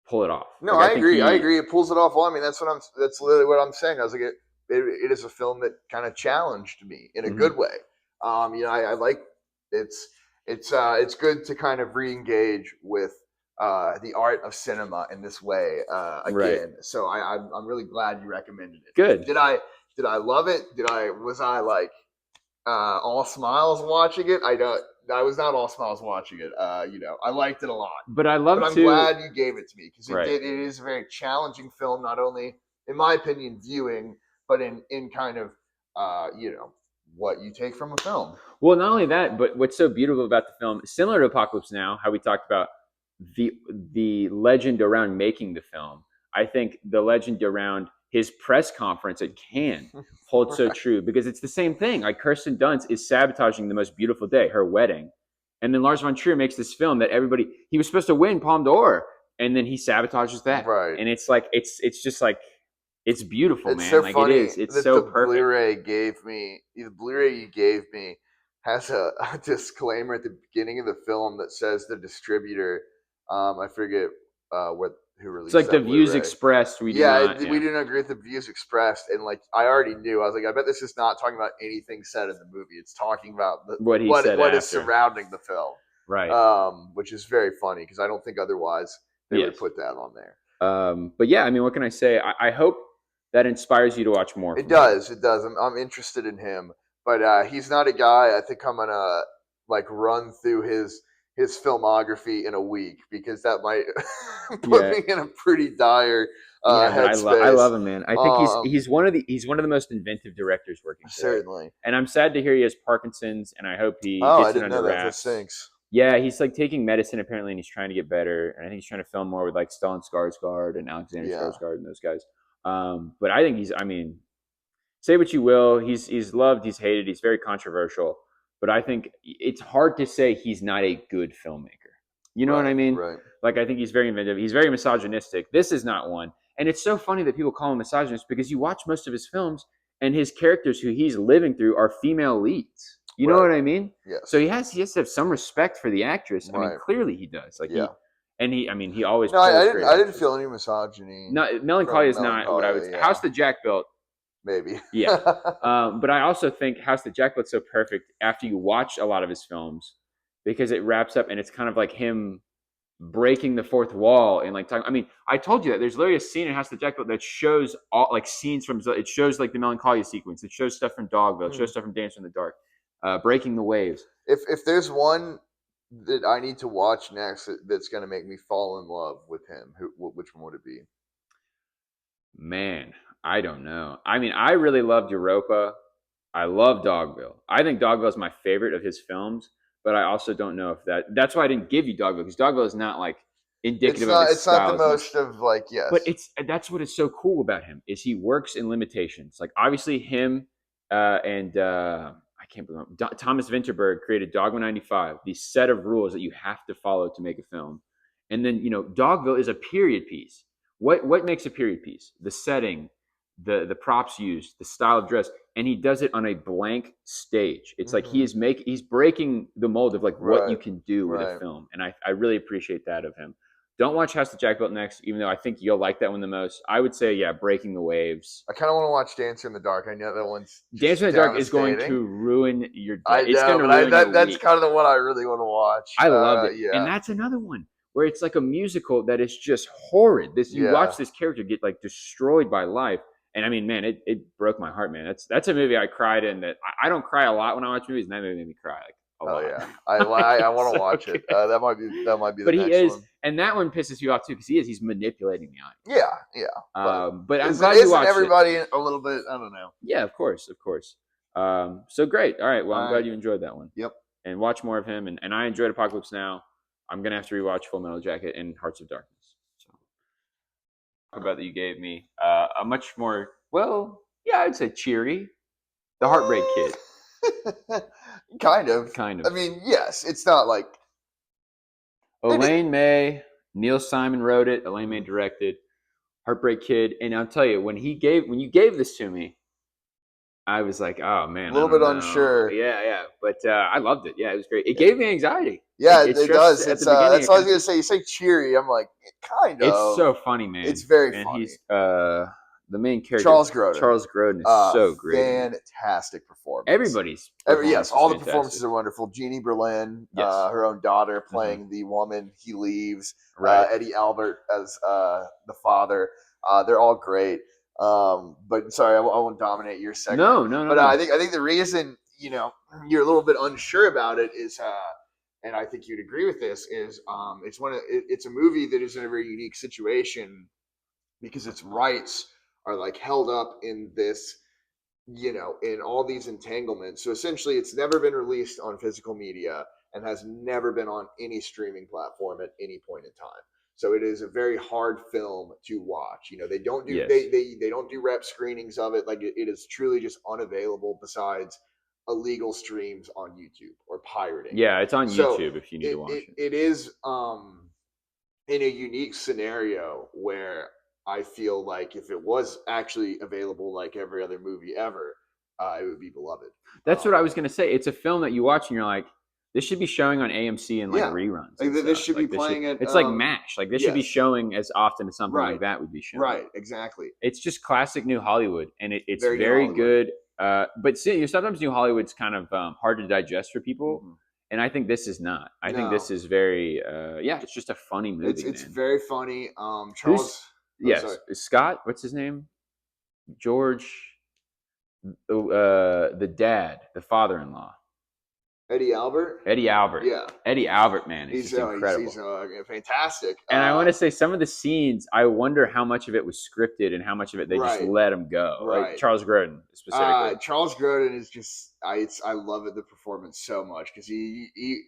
pull it off. No, Like I I think agree. I he. agree. It pulls it off well. I mean, that's literally what I'm saying. I was like, it is a film that kind of challenged me in a Mhm. good way. I like it's it's good to kind of re-engage with the art of cinema in this way Right. again. So I'm really glad you recommended it. Good. Did I love it? Was I like all smiles watching it? I don't. I was not all smiles watching it. I liked it a lot. But I But love I'm to. glad you gave it to me because Right. it is a very challenging film, not only in my opinion viewing, but in kind of what you take from a film. Well, not only that, but what's so beautiful about the film, similar to Apocalypse Now, how we talked about the the legend around making the film. I think the legend around his press conference at Cannes holds so Right. true because it's the same thing. Like Kirsten Dunst is sabotaging the most beautiful day, her wedding, and then Lars von Trier makes this film that everybody he was supposed to win Palme d'Or, and then he sabotages that, Right. and it's like it's just like it's beautiful, It's man. so Like it funny is. It's that so perfect. The Blu-ray you gave me has a disclaimer at the beginning of the film that says the distributor. I forget what who It's released like the that views Blu-ray. expressed. We do Yeah, not. we Yeah. didn't agree with the views expressed, and like I already knew, I was like, I bet this is not talking about anything said in the movie. It's talking about What he said what is after. surrounding the film, Right. which is very funny because I don't think otherwise they would Yes. put that on there. But yeah, I mean, what can I say? I hope that inspires you to watch more It from him. does. It does. I'm interested in him, but he's not a guy. I think I'm gonna like run through his filmography in a week because that might put Yeah. me in a pretty dire Yeah, but I headspace. love him, man. I think Um, he's one of the most inventive directors working today. certainly. And I'm sad to hear he has Parkinson's, and I hope he Oh, I gets it didn't under know that. That wraps. stinks. Yeah, he's like taking medicine apparently, and he's trying to get better. And I think he's trying to film more with like Stellan Skarsgård and Alexander Yeah. Skarsgård and those guys. But I think he's. I mean, say what you will, he's loved, he's hated, he's very controversial. But I think it's hard to say he's not a good filmmaker. You know what I Right. mean? Right. Like I think he's very inventive. He's very misogynistic. This is not one. And it's so funny that people call him misogynist because you watch most of his films and his characters who he's living through are female leads. You know Right. what I mean? Yes. So he has to have some respect for the actress. I mean, Right. clearly he does. Like Yeah. I mean, he always No, pulls didn't. great I didn't actors. feel any misogyny No, Melancholia from is not what I would. Melancholia. House Yeah. the Jack built. Maybe. Yeah. But I also think House that Jack Built's so perfect after you watch a lot of his films because it wraps up and it's kind of like him breaking the fourth wall and like talking. I mean, I told you that there's literally a scene in House that Jack Built that shows all like scenes from it shows like the Melancholia sequence. It shows stuff from Dogville. It Hmm. shows stuff from Dance in the Dark, Breaking the Waves. If there's one that I need to watch next that's going to make me fall in love with him, which one would it be? Man, I don't know. I mean, I really loved Europa. I love Dogville. I think Dogville is my favorite of his films, but I also don't know if that's why I didn't give you Dogville because Dogville is not like indicative of his It's not the style as much. most of like But yes. that's what is so cool about him is he works in limitations. Like obviously him and I can't believe Thomas Vinterberg created Dogma 95, the set of rules that you have to follow to make a film. And then Dogville is a period piece. What makes a period piece? The setting, the props used, the style of dress, and he does it on a blank stage. It's like Mhm. he's breaking the mold of like what you Right. can do with a Right. film, and I really appreciate that of him. Don't watch House that Jack Built next, even though I think you'll like that one the most. I would say, yeah, Breaking the Waves. I kind of want to watch Dancer in the Dark. I know that one's Dance in just the Dark is going devastating. to ruin your I day. It's know, going to but ruin your that's week. kind of the one I really want to watch. I loved it. And Yeah. that's another one where it's like a musical that is just horrid. You Yeah. watch this character get like destroyed by life. And I mean, man, it broke my heart, man. That's a movie I cried in. That I don't cry a lot when I watch movies, and that movie made me cry like a Oh lot. yeah, I want to So watch it. good. That might be the But he next is, one. and that one pisses you off too because he's manipulating the audience. Yeah. But But I'm isn't, glad you isn't watched it. everybody a little bit? I don't know. Yeah, of course. So great. All right. Well, I'm All glad right. you enjoyed that one. Yep. And watch more of him. And I enjoyed Apocalypse Now. I'm gonna have to rewatch Full Metal Jacket and Hearts of Darkness. So, talk about that you gave me a much more, well, yeah, I'd say cheery, The Heartbreak Kid. Kind of. Kind of. I mean, yes, it's not like Elaine May, Neil Simon wrote it. Elaine May directed Heartbreak Kid. And I'll tell you, when you gave this to me, I was like, oh man, a little bit unsure. Yeah. But I loved it. Yeah, it was great. It gave me anxiety. Yeah, it it does. At It's the beginning. that's what I was gonna say. You say cheery. I'm like, kind of. It's so funny, man. It's very and funny. He's the main character, Charles Grodin. Charles Grodin is so great. Fantastic performance. Yes, all the performances are wonderful. Jeannie Berlin, Yes. her own daughter, playing the woman he leaves. Right. Eddie Albert as the father. They're all great. But sorry, I won't dominate your segment. No. But I think the reason you're a little bit unsure about it is, and I think you'd agree with this, is it's a movie that is in a very unique situation because its rights are like held up in this, in all these entanglements. So essentially, it's never been released on physical media and has never been on any streaming platform at any point in time. So it is a very hard film to watch. They don't do they don't do rep screenings of it. Like it is truly just unavailable besides illegal streams on YouTube or pirating. Yeah, it's on YouTube if you need to watch it. It is in a unique scenario where I feel like if it was actually available like every other movie ever, it would be beloved. That's what I was going to say. It's a film that you watch and you're like, this should be showing on AMC and reruns. Like, this should be playing at. It's like MASH. Like this should be showing as often as something like that would be shown. Right, exactly. It's just classic New Hollywood, and it's very good. But see, sometimes New Hollywood's kind of hard to digest for people. Mm-hmm. And I think this is not. I think this is very, it's just a funny movie. It's very funny. Charles. Scott. What's his name? George. The dad, the father-in-law. Eddie Albert. Yeah. Eddie Albert, man, is just incredible. He's fantastic. And I want to say some of the scenes, I wonder how much of it was scripted and how much of it they just let him go. Right. Like Charles Grodin specifically. Charles Grodin is just, I love the performance so much because you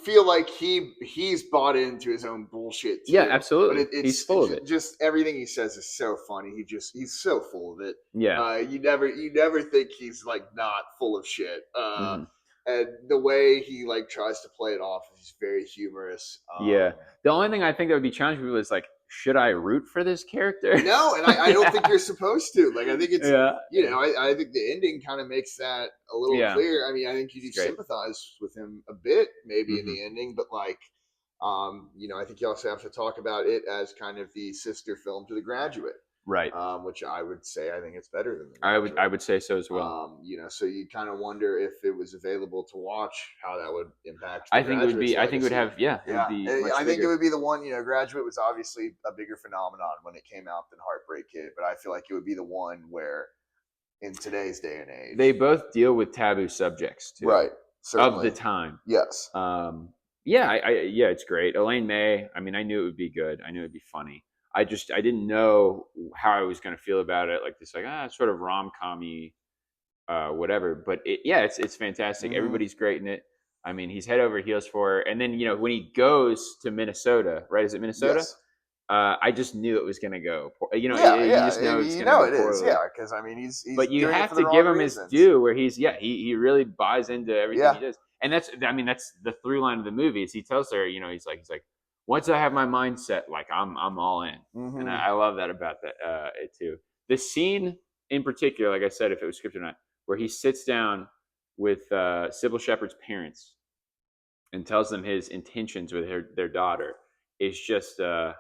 feel like he's bought into his own bullshit too. Yeah, absolutely. But he's full of it. Just everything he says is so funny. He's so full of it. Yeah. You never think he's like not full of shit. And the way he like tries to play it off is very humorous. The only thing I think that would be challenging for people is like, should I root for this character? No, and I don't think you're supposed to. Like, I think it's, I think the ending kind of makes that a little clear. I mean, I think you do sympathize with him a bit, maybe in the ending, but like, I think you also have to talk about it as kind of the sister film to The Graduate. Right. Which I would say I think it's better than I would say so as well. So you kind of wonder if it was available to watch, how that would impact. I think it would be. I think it would have. I think it would be the one. Graduate was obviously a bigger phenomenon when it came out than Heartbreak Kid, but I feel like it would be the one where, in today's day and age, they both deal with taboo subjects too. Right. Certainly. Of the time. Yes. It's great. Elaine May. I mean, I knew it would be good. I knew it'd be funny. I didn't know how I was going to feel about it. Like this, sort of rom-com-y, whatever. But it's fantastic. Mm-hmm. Everybody's great in it. I mean, he's head over heels for her. And then, when he goes to Minnesota, right? Is it Minnesota? Yes. I just knew it was going to go. You just know it's going to go poorly. It is. Yeah, because I mean, he's but you doing have it for to the give wrong him reasons. his due, where he really buys into everything he does. And that's the through line of the movie. Is he tells her, he's like. Once I have my mind set, like I'm all in, and I love that about that it too. The scene in particular, like I said, if it was scripted or not, where he sits down with Sybil Shepherd's parents and tells them his intentions with their daughter, is just a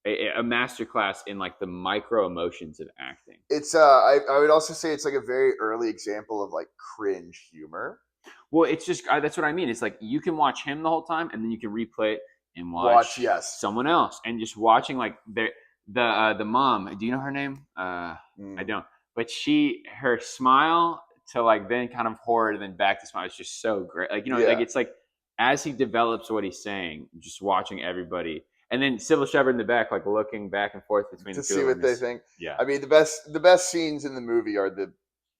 masterclass in like the micro emotions of acting. It's I would also say it's like a very early example of like cringe humor. Well, it's just that's what I mean. It's like you can watch him the whole time, and then you can replay it. and watch yes. someone else, and just watching like the mom. Do you know her name? I don't. But her smile to like then kind of horror, then back to smile is just so great. Like like it's like as he develops what he's saying, just watching everybody. And then Sybil Shepherd in the back, like looking back and forth between to the two see of what them they think. Yeah, I mean, the best scenes in the movie are the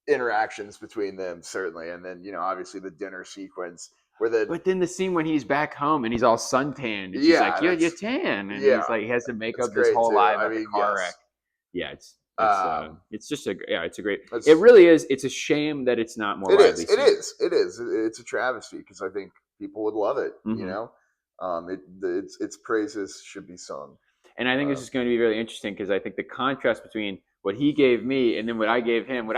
interactions between them, certainly, and then obviously the dinner sequence where but then the scene when he's back home and he's all suntanned, and she's like, you're tan," and he's like, he has to make it's up this great whole too. lie I about the mean, car yes. wreck. Yeah, it's just it's a great. It's- It really is. It's a shame that it's not more widely seen. It is. It's a travesty because I think people would love it. Its praises should be sung. And I think this is going to be really interesting because I think the contrast between what he gave me and then what I gave him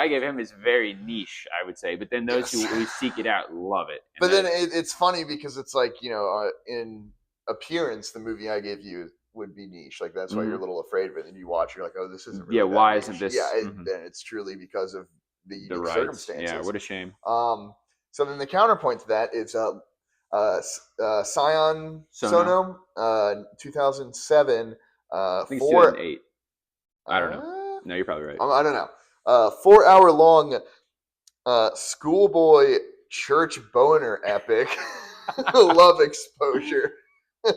is very niche, I would say. But then those who seek it out love it. But then it's funny because it's like, in appearance, the movie I gave you would be niche. Like, that's why you're a little afraid of it. And you watch, you're like, oh, this isn't really that why niche. isn't this? Yeah, and it's truly because of the unique circumstances. Yeah, what a shame. So then the counterpoint to that is Sion Sono, 2007. I think it's 2008. I don't know. No, you're probably right. I don't know. 4-hour long schoolboy church boner epic. Love exposure.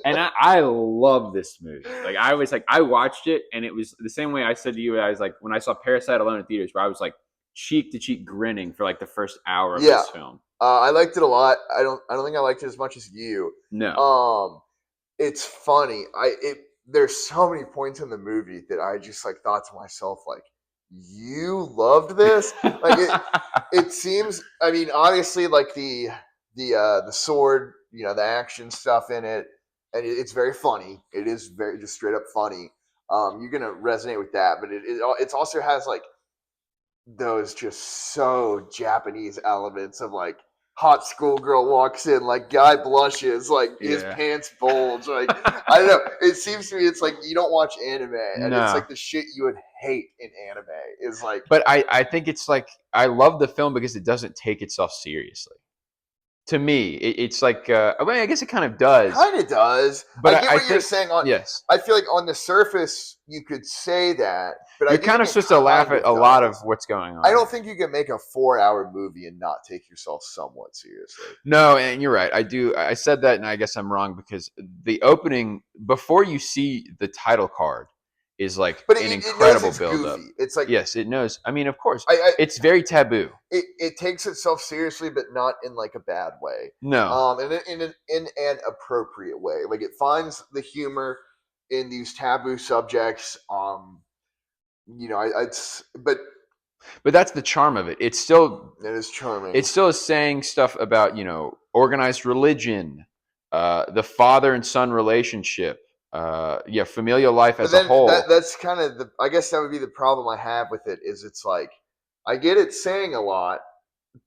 And I love this movie. Like, I watched it, and it was the same way I said to you. I was like, when I saw Parasite alone in theaters, where I was like cheek to cheek grinning for like the first hour of this film. I liked it a lot. I don't think I liked it as much as you. No. It's funny. There's so many points in the movie that I just like thought to myself, like, you loved this? Like, it seems, I mean, obviously, like the sword, the action stuff in it, and it's very funny. It is very just straight up funny. You're gonna resonate with that, but it also has like those just so Japanese elements of like hot schoolgirl walks in, like guy blushes, like his pants bulge, like I don't know. It seems to me it's like you don't watch anime, and it's like the shit you would hate in anime is like. But I think it's like I love the film because it doesn't take itself seriously. To me, it's like I mean, I guess it kind of does. Kind of does. But I get what you're saying. I feel like on the surface you could say that, but you're kind of supposed to laugh at a lot of what's going on. I don't think you can make a 4-hour movie and not take yourself somewhat seriously. No, and you're right. I said that, and I guess I'm wrong because the opening before you see the title card is like an incredible build-up. It's like, yes, it knows. I mean, of course, it's very taboo. It takes itself seriously, but not in like a bad way. No, in an appropriate way. Like, it finds the humor in these taboo subjects. But that's the charm of it. It is charming. It still is saying stuff about organized religion, the father and son relationship. Familial life as a whole. That's kind of I guess that would be the problem I have with it. Is it's like I get it saying a lot,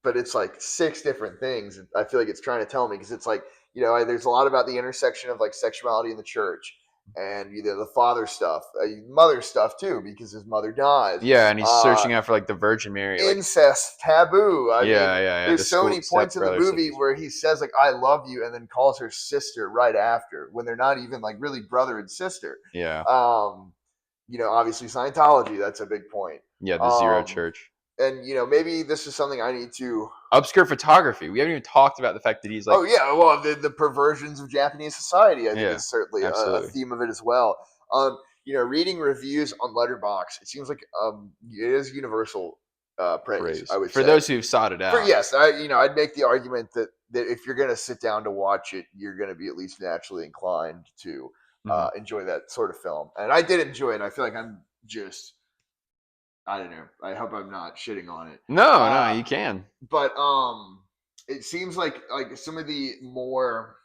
but it's like 6 different things. I feel like it's trying to tell me because it's like there's a lot about the intersection of like sexuality in the church and the father stuff, mother stuff too, because his mother dies. Yeah, and he's searching out for like the Virgin Mary, incest taboo. I mean, There's so many points in the movie where he says like "I love you" and then calls her sister right after when they're not even like really brother and sister. Yeah. Obviously Scientology. That's a big point. Yeah, the Zero Church. And maybe this is something I need to obscure photography. We haven't even talked about the fact that he's like, the perversions of Japanese society. I think is certainly a theme of it as well. Reading reviews on Letterboxd, it seems like it is universal praise. I would for say. Those who've sought it out. I'd make the argument that if you're going to sit down to watch it, you're going to be at least naturally inclined to enjoy that sort of film. And I did enjoy it. I feel like I'm just. I don't know. I hope I'm not shitting on it. No, you can. But it seems like some of the more,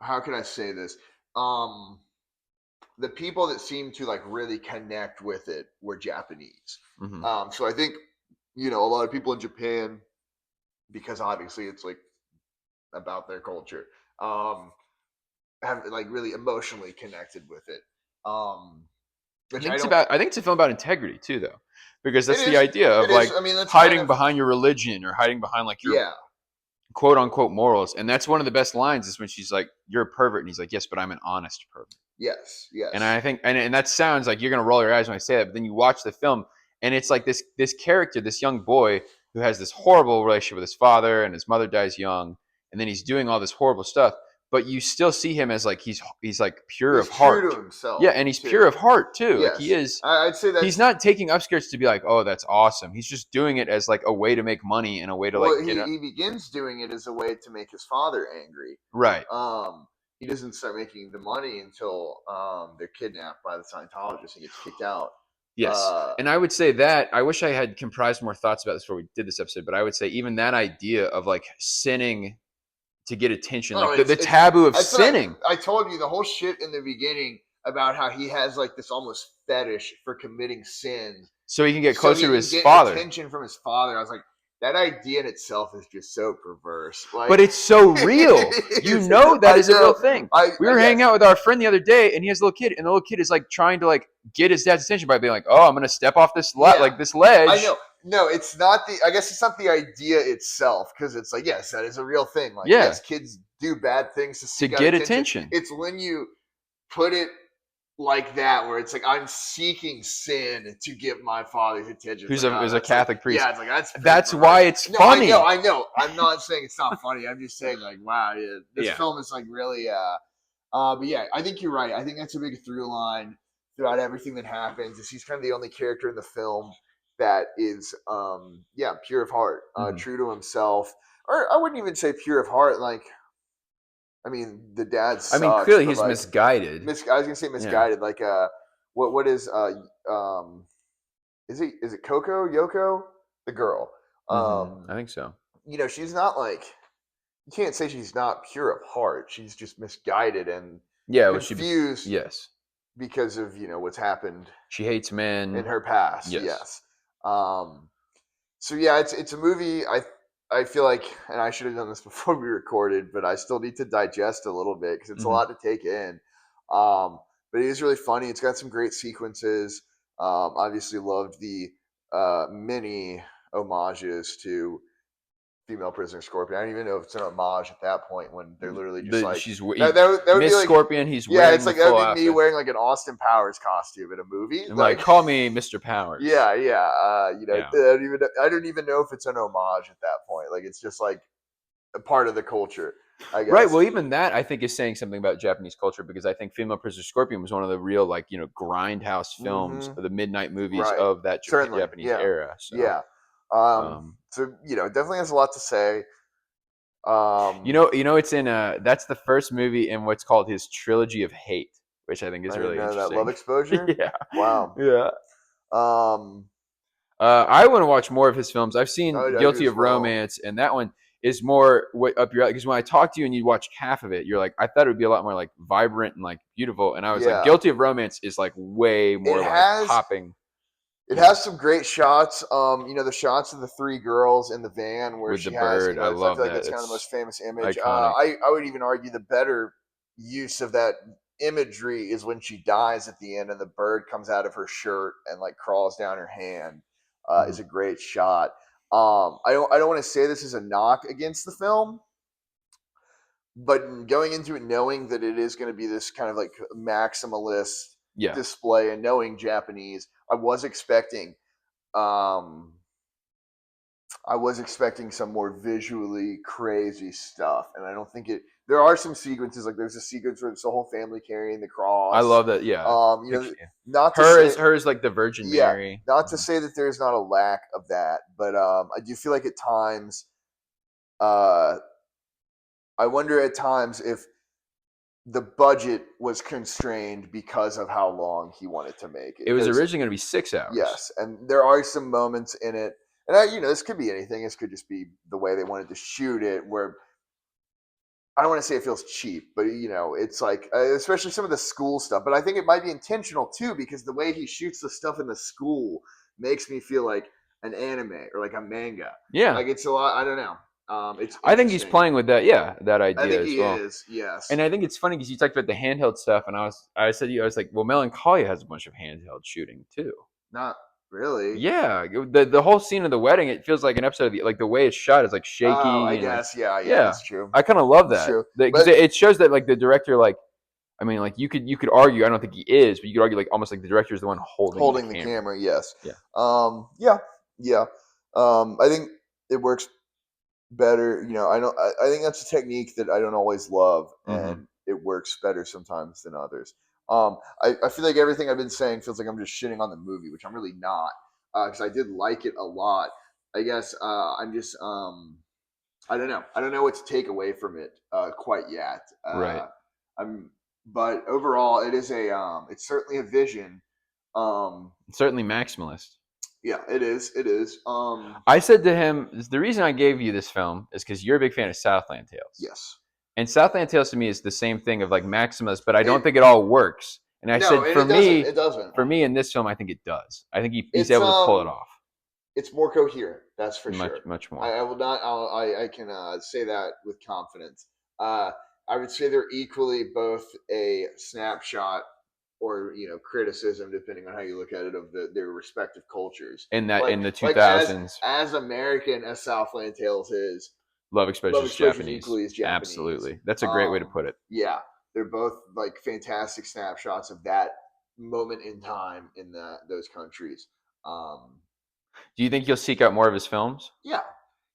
how can I say this? The people that seem to like really connect with it were Japanese. Mm-hmm. So I think a lot of people in Japan, because obviously it's like about their culture, have like really emotionally connected with it. I think it's a film about integrity too, though, because that's the idea of like hiding behind your religion or hiding behind like your quote unquote morals. And that's one of the best lines is when she's like, "You're a pervert," and he's like, "Yes, but I'm an honest pervert." Yes, yes. And I think, and that sounds like you're gonna roll your eyes when I say that, but then you watch the film, and it's like this character, this young boy who has this horrible relationship with his father, and his mother dies young, and then he's doing all this horrible stuff, but you still see him as like he's like pure He's of heart. true to himself. Yeah, and he's too. pure of heart too. Yes. Like he is. I'd say that's. He's not taking upskirts to be like, "Oh, that's awesome." He's just doing it as like a way to make money and a way to Well, like. he begins doing it as a way to make his father angry. Right. He doesn't start making the money until they're kidnapped by the Scientologists and gets kicked out. Yes. And I would say that I wish I had comprised more thoughts about this before we did this episode, but I would say even that idea of like sinning to get attention, like the taboo of sinning. I told you the whole shit in the beginning about how he has like this almost fetish for committing sins, so he can get closer to his get father. Attention from his father. I was like, that idea in itself is just so perverse. Like, but it's so real. You know that is a real thing. We were hanging out with our friend the other day, and he has a little kid, and the little kid is like trying to like get his dad's attention by being like, "Oh, I'm gonna step off this like this ledge." I know. No, it's not the. I guess it's not the idea itself, because it's like, yes, that is a real thing. Like, yes, kids do bad things to get attention. It's when you put it like that, where it's like, I'm seeking sin to get my father's attention. Who's like, a Catholic priest? Yeah, it's like that's why it's funny. I know. I'm not saying it's not funny. I'm just saying like, wow, this film is like really. But yeah, I think you're right. I think that's a big through line throughout everything that happens. Is he's kind of the only character in the film that is, pure of heart, true to himself, or I wouldn't even say pure of heart. Like, I mean, the dad sucks, clearly he's like, misguided. I was gonna say misguided. Yeah. Like, what is is it Coco Yoko, the girl? I think so. You know, she's not like, you can't say she's not pure of heart. She's just misguided and confused. Yes. Because of what's happened. She hates men in her past. Yes. So yeah, it's a movie. I feel like, and I should have done this before we recorded, but I still need to digest a little bit because it's a lot to take in. But it is really funny. It's got some great sequences. Obviously loved the many homages to Female Prisoner Scorpion. I don't even know if it's an homage at that point when they're literally just like she's that would Miss be like, Scorpion. He's wearing it's like that would be me wearing like an Austin Powers costume in a movie. I'm like, call me Mr. Powers. Yeah. I don't even know if it's an homage at that point. Like, it's just like a part of the culture, I guess. Right. Well, even that I think is saying something about Japanese culture, because I think Female Prisoner Scorpion was one of the real grindhouse films, the midnight movies of that Japanese era. So. Yeah. So it definitely has a lot to say. It's in that's the first movie in what's called his trilogy of hate, which I think is really interesting. That Love Exposure. Yeah. Wow. Yeah. I want to watch more of his films. I've seen Guilty of Romance, and that one is more up your alley. Because when I talked to you and you watched half of it, you're like, I thought it would be a lot more like vibrant and like beautiful, and I was like, Guilty of Romance is like way more popping. It has some great shots. The shots of the three girls in the van where with the bird. I love feel that. Like that's kind of the most famous image. I would even argue the better use of that imagery is when she dies at the end and the bird comes out of her shirt and like crawls down her hand. Is a great shot. I don't want to say this is a knock against the film, but going into it knowing that it is going to be this kind of like maximalist display and knowing Japanese, I was expecting some more visually crazy stuff, and I don't think it. There are some sequences, like there's a sequence where it's the whole family carrying the cross. I love that. Yeah. Not to her is like the Virgin Mary. Not to say that there's not a lack of that, but I do feel like at times, I wonder at times if the budget was constrained because of how long he wanted to make it. It was originally going to be 6 hours. Yes, and there are some moments in it, and this could be anything. This could just be the way they wanted to shoot it, where I don't want to say it feels cheap, but it's like, especially some of the school stuff. But I think it might be intentional too, because the way he shoots the stuff in the school makes me feel like an anime or like a manga. Yeah, like it's a lot. I don't know. I think he's playing with that. Yeah, that idea. I think he is. Yes. And I think it's funny because you talked about the handheld stuff, and I was like, well, Melancholia has a bunch of handheld shooting too. Not Really? Yeah, the whole scene of the wedding, it feels like an episode of like the way it's shot is like shaky. Oh, I and, like, guess. Yeah, yeah, that's true. I kind of love That's that true. because But it shows that like the director, like, I mean, like you could argue, I don't think he is, but you could argue like almost like the director is the one holding the the camera, yes. Yeah. Yeah, yeah. I think it works better. I think that's a technique that I don't always love, Mhm. and it works better sometimes than others. I feel like everything I've been saying feels like I'm just shitting on the movie, which I'm really not, because I did like it a lot. I guess I'm just I don't know. I don't know what to take away from it quite yet. Right. But overall, it is it's certainly a vision. Certainly maximalist. Yeah, it is. It is. I said to him, the reason I gave you this film is because you're a big fan of Southland Tales. Yes. And Southland Tales to me is the same thing of like maximalist, but I don't It- think it all works. And I No, said, and for it doesn't. me, It doesn't. for me in this film, I think it does. I think he's It's, able to pull it off It's more coherent. That's for much, sure. much more. I will not. I can say that with confidence. I would say they're equally both a snapshot or criticism, depending on how you look at it, of their respective cultures. In that, in the Like 2000s, as American as Southland Tales is, Love Expression Love is Expression Japanese. equally is Japanese. Absolutely. That's a great way to put it. Yeah, they're both like fantastic snapshots of that moment in time in those countries. Do you think you'll seek out more of his films? Yeah,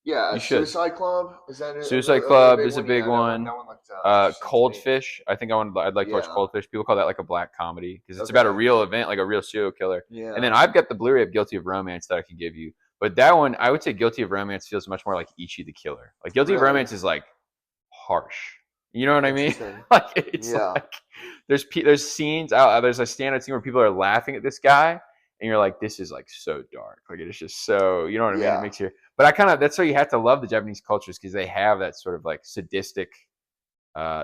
yeah. You should. Suicide Club, is that it? Suicide Another Club big is a one? big Yeah, one. That one looked interesting to me. Coldfish. I think I'd like to watch Yeah. Coldfish. People call that like a black comedy because it's Okay. about a real event, like a real serial killer. Yeah. And then I've got the Blu-ray of Guilty of Romance that I can give you. But that one, I would say Guilty of Romance feels much more like Ichi the Killer. Like Guilty of Really? Romance is like harsh. You know what I mean? Interesting. Like it's Yeah. like there's scenes out. There's a standout scene where people are laughing at this guy, and you're like, this is like so dark. Like it's just so, you know what I mean? Yeah. It makes you. But that's why you have to love the Japanese cultures because they have that sort of like sadistic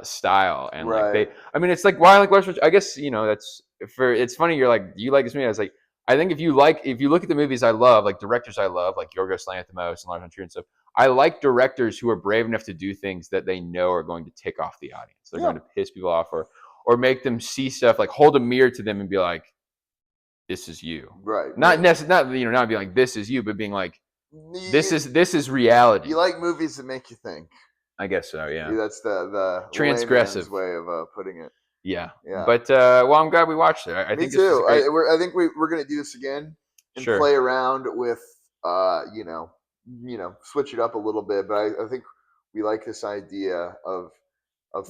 style and like Right. I mean, it's like why I like Western. I guess that's it's funny. You're like, do you like this movie? I was like, I think if you look at the movies I love, like directors I love, like Yorgos Lanthimos and Lars von Trier and stuff. I like directors who are brave enough to do things that they know are going to tick off the audience. They're going to piss people off or make them see stuff, like hold a mirror to them and be like, this is you. Right. Not necessarily, not being like this is you, but being like, this is reality. You like movies that make you think. I guess so, yeah. That's the Transgressive layman's way of putting it. Yeah. Yeah. But well, I'm glad we watched it. I Me think too. this is great. I think we're gonna do this again and Sure. play around with switch it up a little bit. But I think we like this idea of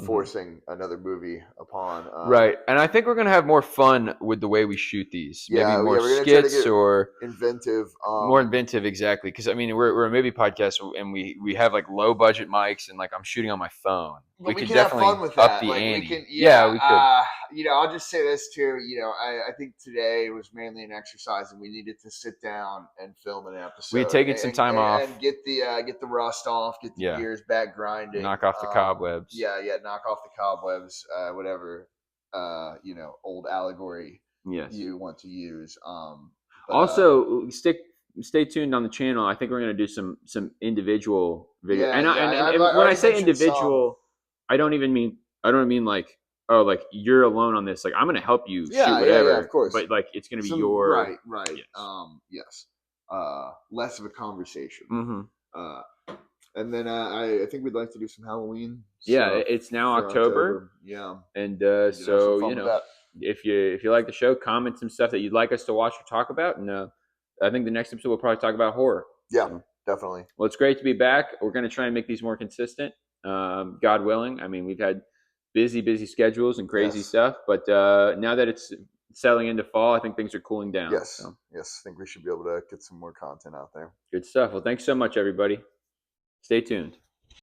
forcing another movie upon. Right, and I think we're gonna have more fun with the way we shoot these. Maybe more we're gonna try to skits get or inventive. more inventive, exactly. Because I mean, we're a movie podcast, and we have like low budget mics, and like I'm shooting on my phone. But we could can have definitely fun with up that. the Like, ante. we can, We could. I'll just say this too. I think today was mainly an exercise, and we needed to sit down and film an episode. We had taken some time off and get the rust off, get the gears back grinding, knock off the cobwebs. Yeah, knock off the cobwebs. Whatever, old allegory you want to use. Also, stay tuned on the channel. I think we're going to do some individual video. And when I say individual, I don't mean like, oh, like you're alone on this. Like I'm going to help you shoot whatever. Yeah, of course. But like it's going to be your right. Yes. Less of a conversation. Mm-hmm. And then I think we'd like to do some Halloween. Yeah, stuff it's now for October. Yeah, and some so fun with that. if you like the show, comment some stuff that you'd like us to watch or talk about, and I think the next episode we'll probably talk about horror. Yeah, so, definitely. Well, it's great to be back. We're going to try and make these more consistent, God willing. I mean, we've had busy schedules and crazy stuff, but now that it's settling into fall, I think things are cooling down. Yes, I think we should be able to get some more content out there. Good stuff. Well, thanks so much, everybody. Stay tuned.